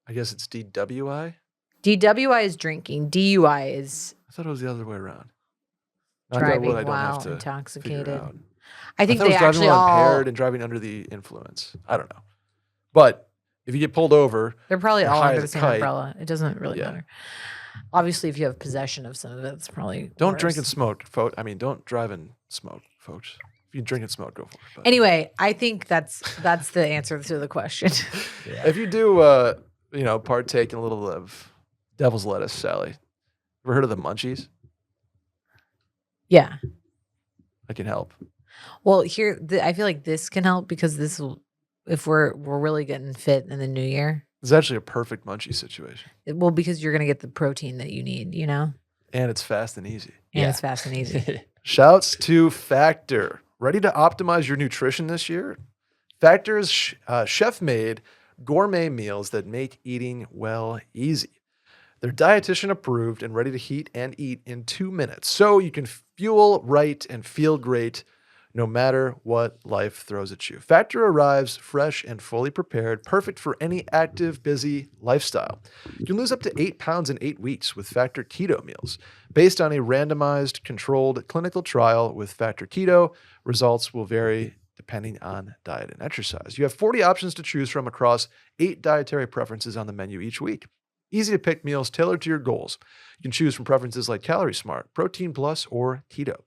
I guess it's DWI. DWI is drinking. DUI is. I thought it was the other way around. Driving while intoxicated. I think I thought they it was actually driving while all impaired and driving under the influence. I don't know, but if you get pulled over, they're probably all under the same umbrella. It doesn't really matter. Obviously, if you have possession of some of it, it's probably don't drink and smoke, folks. I mean, don't drive and smoke, folks. If you drink and smoke, go for it. But. Anyway, I think that's the answer to the question. If you do, partake in a little of devil's lettuce, Sally. Ever heard of the munchies? Yeah. I can help. Well, here, I feel like this can help because this will if we're really getting fit in the new year. It's actually a perfect munchie situation. Well, because you're gonna get the protein that you need, you know, And it's fast and easy. and it's fast and easy. Shouts to Factor. Ready to optimize your nutrition this year? Factor's chef-made gourmet meals that make eating well easy. They're dietitian approved and ready to heat and eat in 2 minutes. So you can fuel right and feel great no matter what life throws at you. Factor arrives fresh and fully prepared, perfect for any active, busy lifestyle. You can lose up to 8 pounds in 8 weeks with Factor Keto meals. Based on a randomized, controlled clinical trial with Factor Keto, results will vary depending on diet and exercise. You have 40 options to choose from across 8 dietary preferences on the menu each week. Easy to pick meals tailored to your goals. You can choose from preferences like Calorie Smart, Protein Plus, or Keto.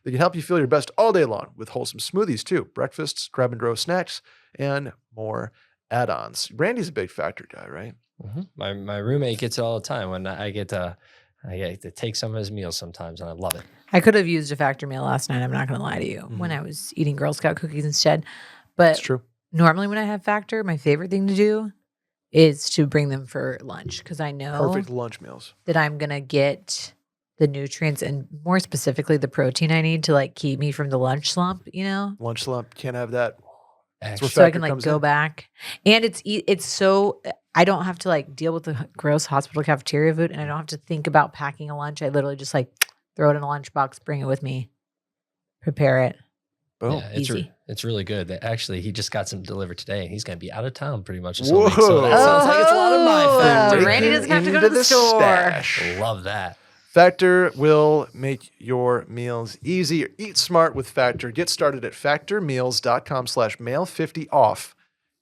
They can help you feel your best all day long with wholesome smoothies too, breakfasts, grab and go snacks, and more add-ons. Randy's a big Factor guy, right? Mm-hmm. My roommate gets it all the time when I get to take some of his meals sometimes, and I love it. I could have used a Factor meal last night. I'm not going to lie to you when I was eating Girl Scout cookies instead. But It's true. Normally when I have Factor, my favorite thing to do is to bring them for lunch because I know Perfect lunch meals. that I'm going to get the nutrients and more specifically the protein I need to like keep me from the lunch slump, you know? Lunch slump, can't have that. That's where So I Factor can like comes go in. back. And it's so I don't have to like deal with the gross hospital cafeteria food and I don't have to think about packing a lunch. I literally just like throw it in a lunchbox, bring it with me, prepare it. Boom. Yeah, Easy. it's really good. Actually, he just got some delivered today, and he's going to be out of town pretty much this Whoa. whole week. So that sounds like it's a lot of my factor. Randy doesn't have to go Into to the store. stash. Love that. Factor will make your meals easier. Eat smart with Factor. Get started at factormeals.com/mail50off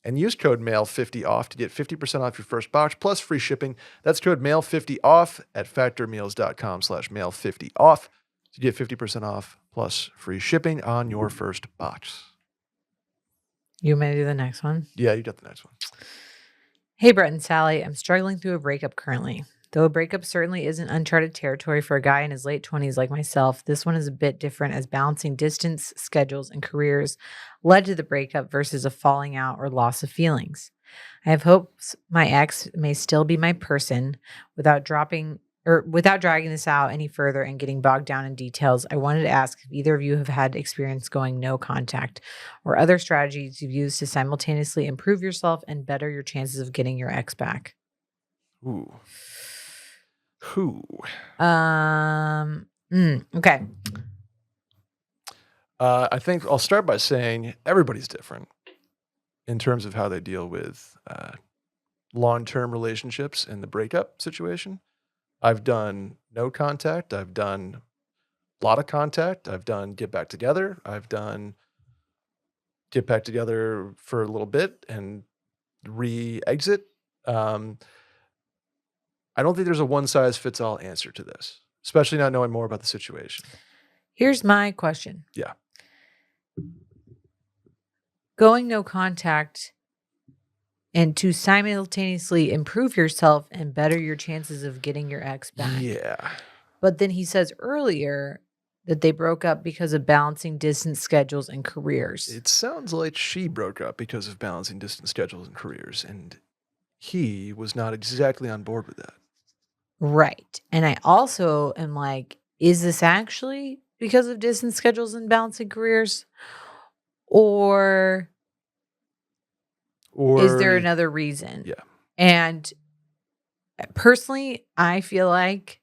and use code mail50off to get 50% off your first box plus free shipping. That's code mail50off at factormeals.com/mail50off to get 50% off plus free shipping on your first box. You want me to do the next one? Yeah, you got the next one. Hey, Brett and Sally, I'm struggling through a breakup currently. Though a breakup certainly isn't uncharted territory for a guy in his late 20s like myself, this one is a bit different as balancing distance, schedules, and careers led to the breakup versus a falling out or loss of feelings. I have hopes my ex may still be my person without dragging this out any further and getting bogged down in details. I wanted to ask if either of you have had experience going no contact or other strategies you've used to simultaneously improve yourself and better your chances of getting your ex back. Ooh. Who? Okay. I think I'll start by saying everybody's different in terms of how they deal with long-term relationships and the breakup situation. I've done no contact. I've done a lot of contact. I've done get back together. I've done get back together for a little bit and re-exit. I don't think there's a one-size-fits-all answer to this, especially not knowing more about the situation. Here's my question. Yeah. Going no contact and to simultaneously improve yourself and better your chances of getting your ex back. Yeah. But then he says earlier that they broke up because of balancing distance schedules and careers. It sounds like she broke up because of balancing distance schedules and careers, and he was not exactly on board with that. Right. And I also am like, is this actually because of distance schedules and balancing careers? Or is there another reason? Yeah. And personally, I feel like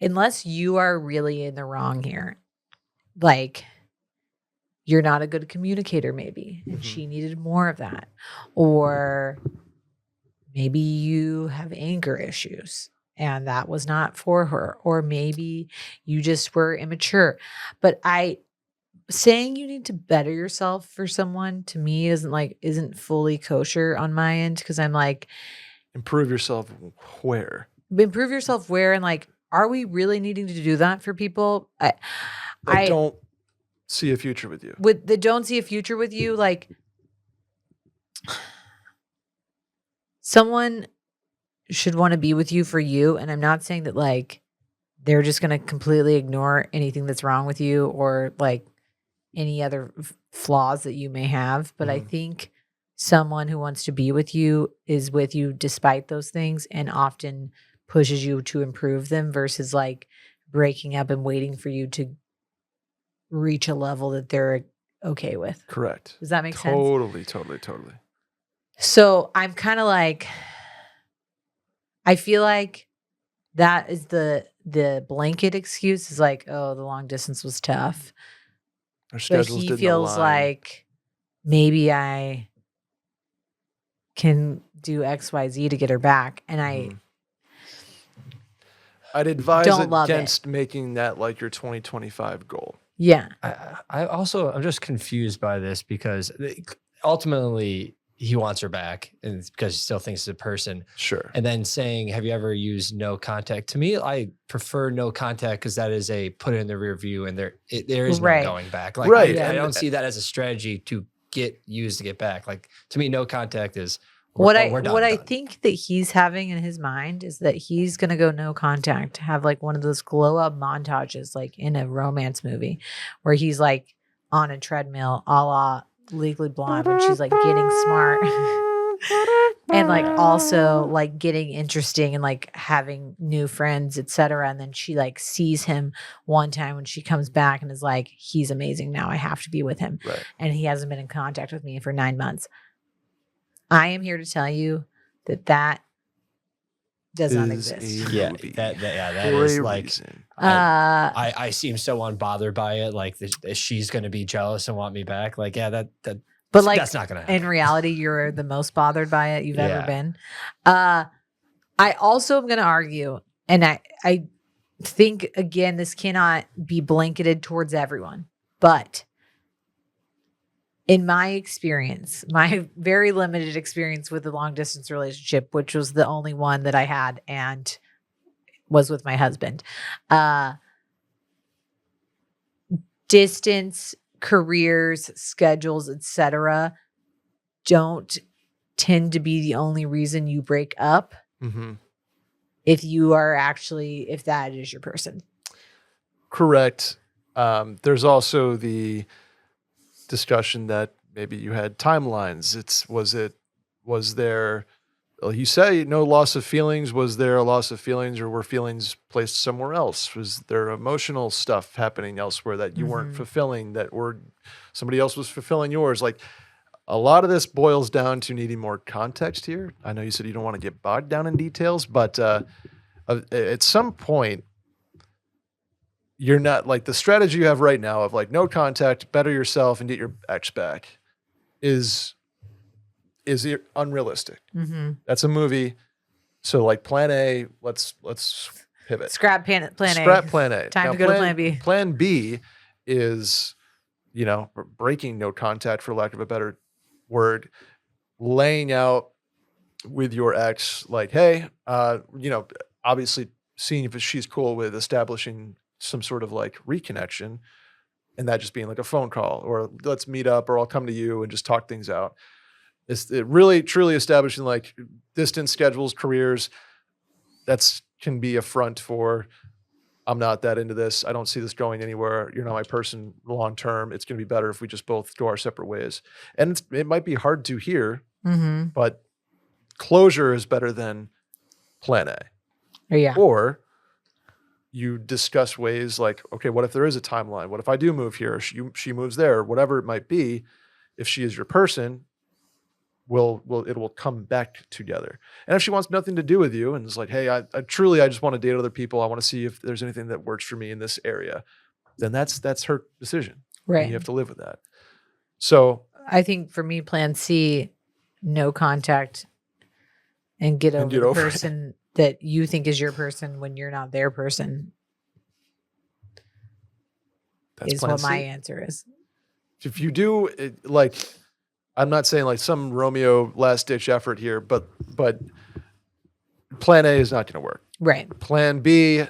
unless you are really in the wrong here, like you're not a good communicator maybe, and she needed more of that. Or maybe you have anger issues and that was not for her. Or maybe you just were immature. But saying you need to better yourself for someone to me isn't fully kosher on my end because I'm like, improve yourself where? Improve yourself where? And like, are we really needing to do that for people? I don't see a future with you. Don't see a future with you. Like, someone should want to be with you for you. And I'm not saying that like they're just going to completely ignore anything that's wrong with you or like any other flaws that you may have. But I think someone who wants to be with you is with you despite those things and often pushes you to improve them versus like breaking up and waiting for you to reach a level that they're okay with. Correct. Does that make sense? Totally. So I'm kind of like, I feel like that is the blanket excuse is like, oh, the long distance was tough. Our But schedules he didn't feels align. like maybe I can do XYZ to get her back. And I'd advise don't love against making that like your 2025 goal. yeah. I'm just confused by this because ultimately he wants her back and it's because he still thinks it's a person. Sure. And then saying, have you ever used no contact? To me, I prefer no contact because that is a put it in the rear view and there is no going back. Like, right. I don't see that as a strategy to get used to get back. Like to me, no contact is What I think that he's having in his mind is that he's going to go no contact, have like one of those glow up montages, like in a romance movie where he's like on a treadmill a la Legally Blonde when she's like getting smart and like also like getting interesting and like having new friends, etc. And then she like sees him one time when she comes back and is like, he's amazing now. I have to be with him. Right. And he hasn't been in contact with me for 9 months. I am here to tell you that does not exist. Yeah, that is like I seem so unbothered by it. Like she's going to be jealous and want me back. Like but like that's not going to happen. In reality, you're the most bothered by it you've ever been. I also am going to argue, and I think again this cannot be blanketed towards everyone, but in my experience, my very limited experience with a long distance relationship, which was the only one that I had and was with my husband, distance, careers, schedules, etc., don't tend to be the only reason you break up. Mm-hmm. If that is your person. Correct. There's also the discussion that maybe you had timelines. Was there, you say no loss of feelings. Was there a loss of feelings or were feelings placed somewhere else? Was there emotional stuff happening elsewhere that you weren't fulfilling somebody else was fulfilling yours? Like a lot of this boils down to needing more context here. I know you said you don't want to get bogged down in details, but at some point, you're not like the strategy you have right now of like no contact, better yourself and get your ex back is unrealistic. Mm-hmm. That's a movie. So like plan A, let's pivot. Scrap plan A. Scrap plan A. Time to go to plan B. Plan B is, breaking no contact for lack of a better word, laying out with your ex, like, hey, obviously seeing if she's cool with establishing some sort of like reconnection and that just being like a phone call or let's meet up or I'll come to you and just talk things out. It really truly establishing like distance schedules, careers. That's can be a front for I'm not that into this. I don't see this going anywhere. You're not my person long term. It's going to be better if we just both go our separate ways. And it might be hard to hear, but closure is better than plan A. Yeah. Or you discuss ways like, okay, what if there is a timeline? What if I do move here? Or she moves there, whatever it might be. If she is your person, it will come back together. And if she wants nothing to do with you and is like, hey, I just want to date other people. I want to see if there's anything that works for me in this area. Then that's her decision. Right. And you have to live with that. So I think for me, plan C, no contact and get over the person that you think is your person when you're not their person. That's what my answer is. If you do I'm not saying like some Romeo last ditch effort here, but plan A is not going to work. Right. Plan B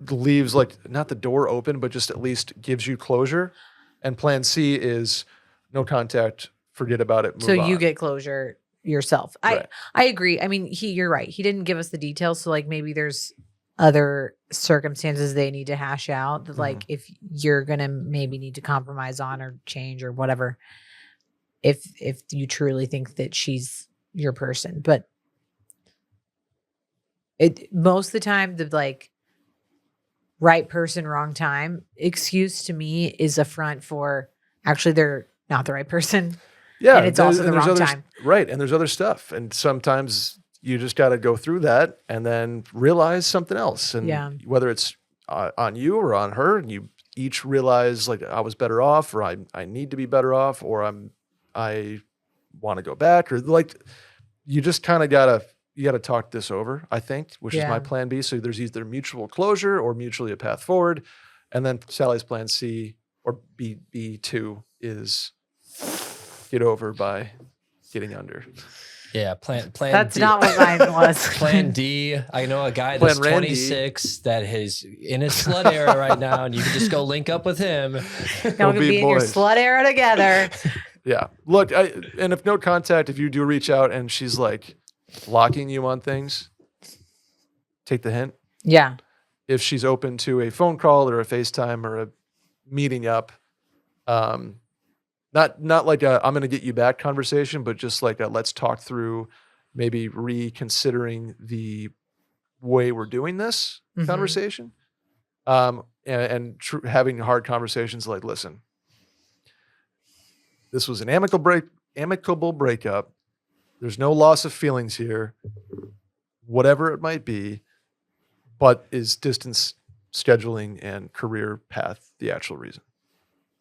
leaves like not the door open, but just at least gives you closure. And plan C is no contact, forget about it, move on. You get closure yourself. Right. I agree. I mean, you're right. He didn't give us the details. So like maybe there's other circumstances they need to hash out that like if you're going to maybe need to compromise on or change or whatever. if you truly think that she's your person. But most of the time, the like right person, wrong time excuse to me is a front for actually they're not the right person. Yeah, and it's also the wrong time. Right, and there's other stuff, and sometimes you just got to go through that and then realize something else, and whether it's on you or on her, and you each realize like I was better off, or I need to be better off, or I want to go back, or like you just kind of gotta talk this over, I think, which is my plan B. So there's either mutual closure or mutually a path forward, and then Sally's plan C or B2 is get over by getting under. Yeah, plan That's D. not what mine was. Plan D. I know a guy that's 26 that is in his slut era right now, and you can just go link up with him. Y'all can be in your slut era together. Yeah. Look, and if no contact, if you do reach out and she's like blocking you on things, take the hint. Yeah. If she's open to a phone call or a FaceTime or a meeting up, not like a I'm going to get you back conversation, but just like a let's talk through maybe reconsidering the way we're doing this conversation. And having hard conversations like, listen, this was an amicable breakup. There's no loss of feelings here, whatever it might be, but is distance scheduling and career path the actual reason?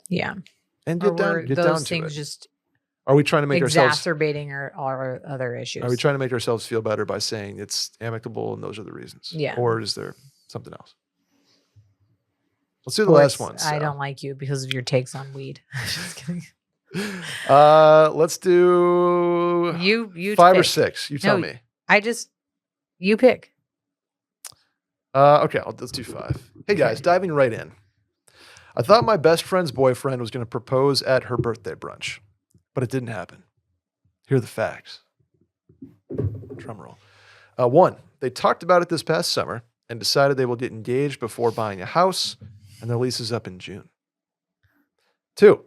Yeah. And get down to it. Just are we trying to make ourselves exacerbating our other issues? Are we trying to make ourselves feel better by saying it's amicable and those are the reasons? Yeah. Or is there something else? Let's do the last one. I don't like you because of your takes on weed. Just kidding. Let's do you 5 or pick. 6. You tell me. You pick. Okay, let's do 5. Hey guys, diving right in. I thought my best friend's boyfriend was going to propose at her birthday brunch, but it didn't happen. Here are the facts. Drum roll. 1, they talked about it this past summer and decided they will get engaged before buying a house, and their lease is up in June. 2,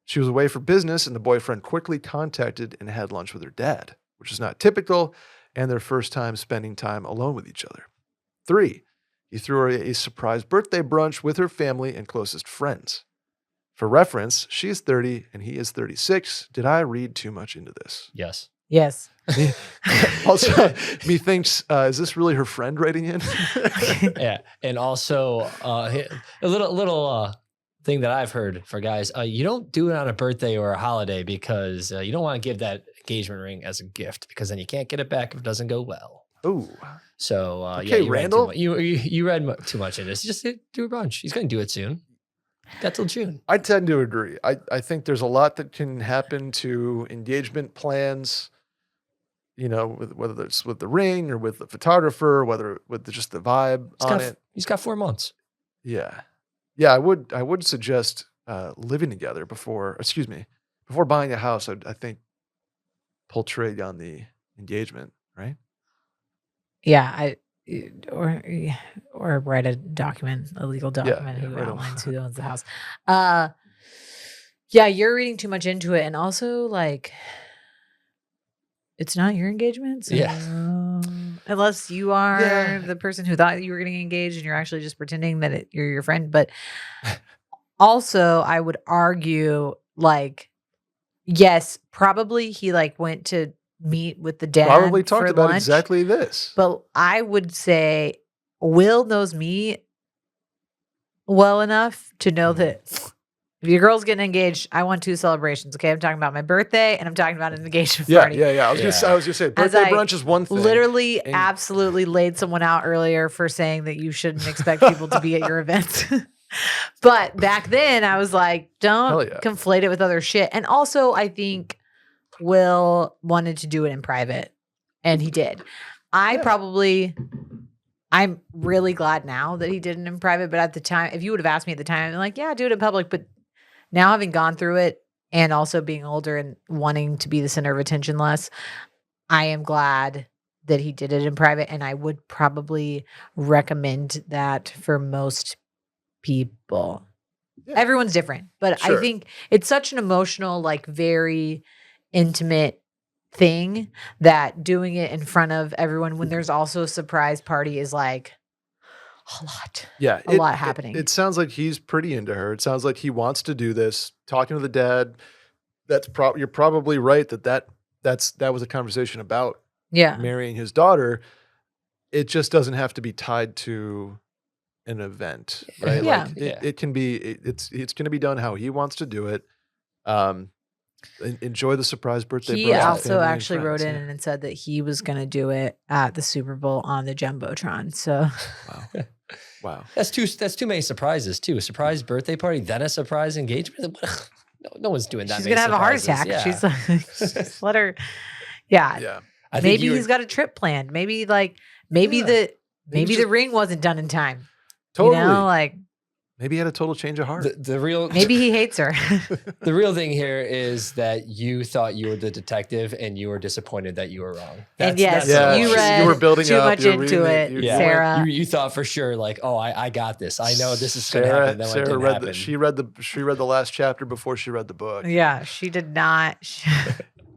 she was away for business, and the boyfriend quickly contacted and had lunch with her dad, which is not typical, and their first time spending time alone with each other. 3, he threw her a surprise birthday brunch with her family and closest friends. For reference, she is 30 and he is 36. Did I read too much into this? Yes. Yes. Also, methinks, is this really her friend writing in? Yeah. And also, a little thing that I've heard for guys, you don't do it on a birthday or a holiday because you don't want to give that engagement ring as a gift because then you can't get it back if it doesn't go well. Ooh. So, okay, Randall. You read too much in this. Just do a brunch. He's going to do it soon. Got till June. I tend to agree. I think there's a lot that can happen to engagement plans, you know, whether it's with the ring or with the photographer, whether with just the vibe it. He's got 4 months. Yeah. Yeah, I would suggest living together before buying a house. I think pull trig on the engagement, right? Yeah, or write a legal document who outlines who owns the house. Yeah, you're reading too much into it, and also like it's not your engagement. So unless you are the person who thought you were getting engaged and you're actually just pretending that you're your friend. But also, I would argue like, yes, probably he like went to meet with the dad. Probably talked about lunch, exactly this. But I would say Will knows me well enough to know that if your girl's getting engaged, I want 2 celebrations. Okay, I'm talking about my birthday and I'm talking about an engagement party. Yeah. I was gonna say birthday brunch is one thing. Literally, absolutely laid someone out earlier for saying that you shouldn't expect people to be at your events. But back then, I was like, don't conflate it with other shit. And also, I think Will wanted to do it in private, and he did. I'm really glad now that he did it in private, but at the time, if you would have asked me at the time, I'm like, yeah, do it in public. But now having gone through it and also being older and wanting to be the center of attention less, I am glad that he did it in private, and I would probably recommend that for most people. Everyone's different, but Sure. I think it's such an emotional, like very intimate thing that doing it in front of everyone when there's also a surprise party is like a lot. Yeah. A lot happening. It sounds like he's pretty into her. It sounds like he wants to do this. Talking to the dad, you're probably right that was a conversation about marrying his daughter. It just doesn't have to be tied to an event, right? Yeah. Like it can be, it's going to be done how he wants to do it. Enjoy the surprise birthday. He brunch with also family and actually wrote friends. in and said that he was going to do it at the Super Bowl on the Jumbotron. So Wow. That's too many surprises too. A surprise birthday party, then a surprise engagement. No one's doing that. she's many going to have a heart surprises. attack. Yeah. She's like, just let her. Yeah. Yeah. I think Maybe he's got a trip planned. Maybe the ring wasn't done in time. Totally. You know, like maybe he had a total change of heart. the real maybe he hates her. the real thing here is that you thought you were the detective and you were disappointed that you were wrong. And yes, Yeah, you read you were building too up, much you were into reading it, it, Sarah. You thought for sure, like, oh, I got this. I know this is going to happen. Then it Sarah didn't read happen. she read the last chapter before she read the book. Yeah, she did not.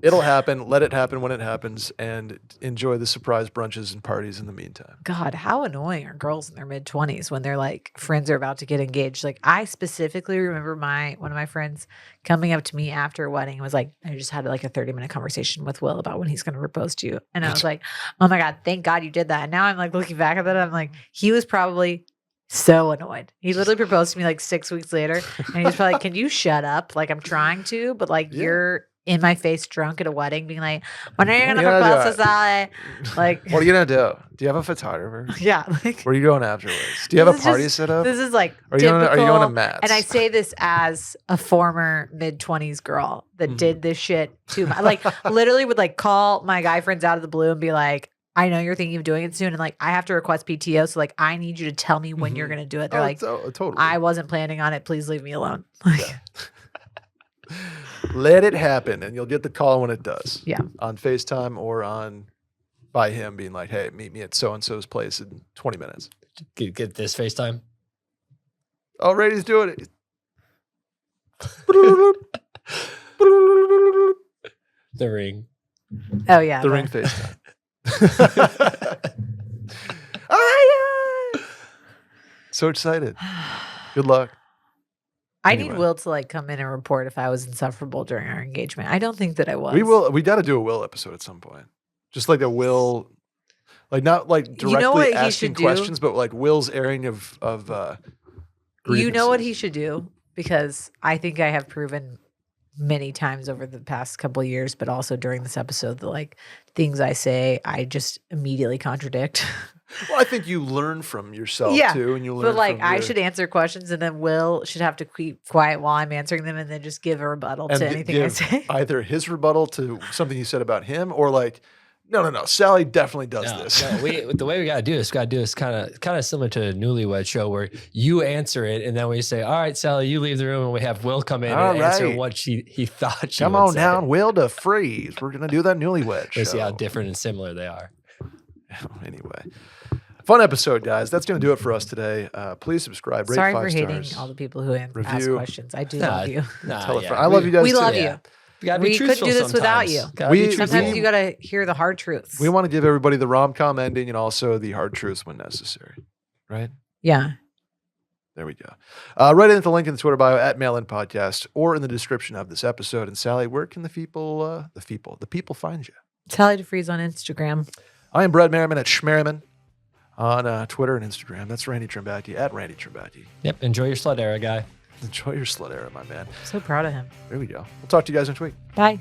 It'll happen. Let it happen when it happens, and enjoy the surprise brunches and parties in the meantime. God, how annoying are girls in their mid-20s when they're like friends are about to get engaged? Like I specifically remember one of my friends coming up to me after a wedding and was like, I just had like a 30-minute conversation with Will about when he's going to propose to you. And I was like, oh my God, thank God you did that. And now I'm like looking back at that, I'm like, he was probably so annoyed. He literally proposed to me like 6 weeks later. And he was probably like, can you shut up? Like I'm trying to, but like you're in my face drunk at a wedding being like, when are you going to propose to Sally? Like, what are you going to do? Do you have a photographer? yeah. Like, Where are you going afterwards? Do you have a party set up? This is like Are you going to Matt's? And I say this as a former mid-20s girl that did this shit too much. Like literally would like call my guy friends out of the blue and be like, I know you're thinking of doing it soon. And like, I have to request PTO. So like, I need you to tell me when you're going to do it. They're like, totally. I wasn't planning on it. Please leave me alone. Like, let it happen, and you'll get the call when it does. Yeah. On FaceTime or by him being like, hey, meet me at so-and-so's place in 20 minutes. Get this FaceTime. Already he's doing it. The ring. oh yeah. The ring FaceTime. So excited. Good luck. I need Will to like come in and report if I was insufferable during our engagement. I don't think that I was. We got to do a Will episode at some point. Just like a Will, like not like directly You know what he asking should do? questions, but like Will's airing of You know what grievances. he should do? Because I think I have proven many times over the past couple of years, but also during this episode, that like things I say, I just immediately contradict. Well, I think you learn from yourself too, and you learn. But like, from I should answer questions, and then Will should have to keep quiet while I'm answering them, and then just give a rebuttal to anything I give say. either his rebuttal to something you said about him, or like, no, Sally definitely does this. No, the way we got to do this kind of similar to a Newlywed Show where you answer it and then we say, all right, Sally, you leave the room, and we have Will come in and answer what he thought she Come would on say. down, Will DeFries. We're gonna do that Newlywed Show. Let's see how different and similar they are. Anyway, fun episode, guys. That's gonna do it for us today. Please subscribe. Rate Sorry 5 for stars. hating all the people who ask Review. questions. I do love you. Tell a friend. I love you guys We too. love you. We gotta be We couldn't truthful do this without sometimes. you. Gotta be truthful. Sometimes you got to hear the hard truths. We want to give everybody the rom-com ending and also the hard truths when necessary. Right? Yeah. There we go. Right into the link in the Twitter bio at Mail In Podcast or in the description of this episode. And Sally, where can the people find you? Sally DeFries on Instagram. I am Brett Merriman at Schmerriman on Twitter and Instagram. That's Randy Trimbacki at Randy Trimbacki. Yep. Enjoy your slut era, guy. Enjoy your slut era, my man. So proud of him. There we go. We'll talk to you guys next week. Bye.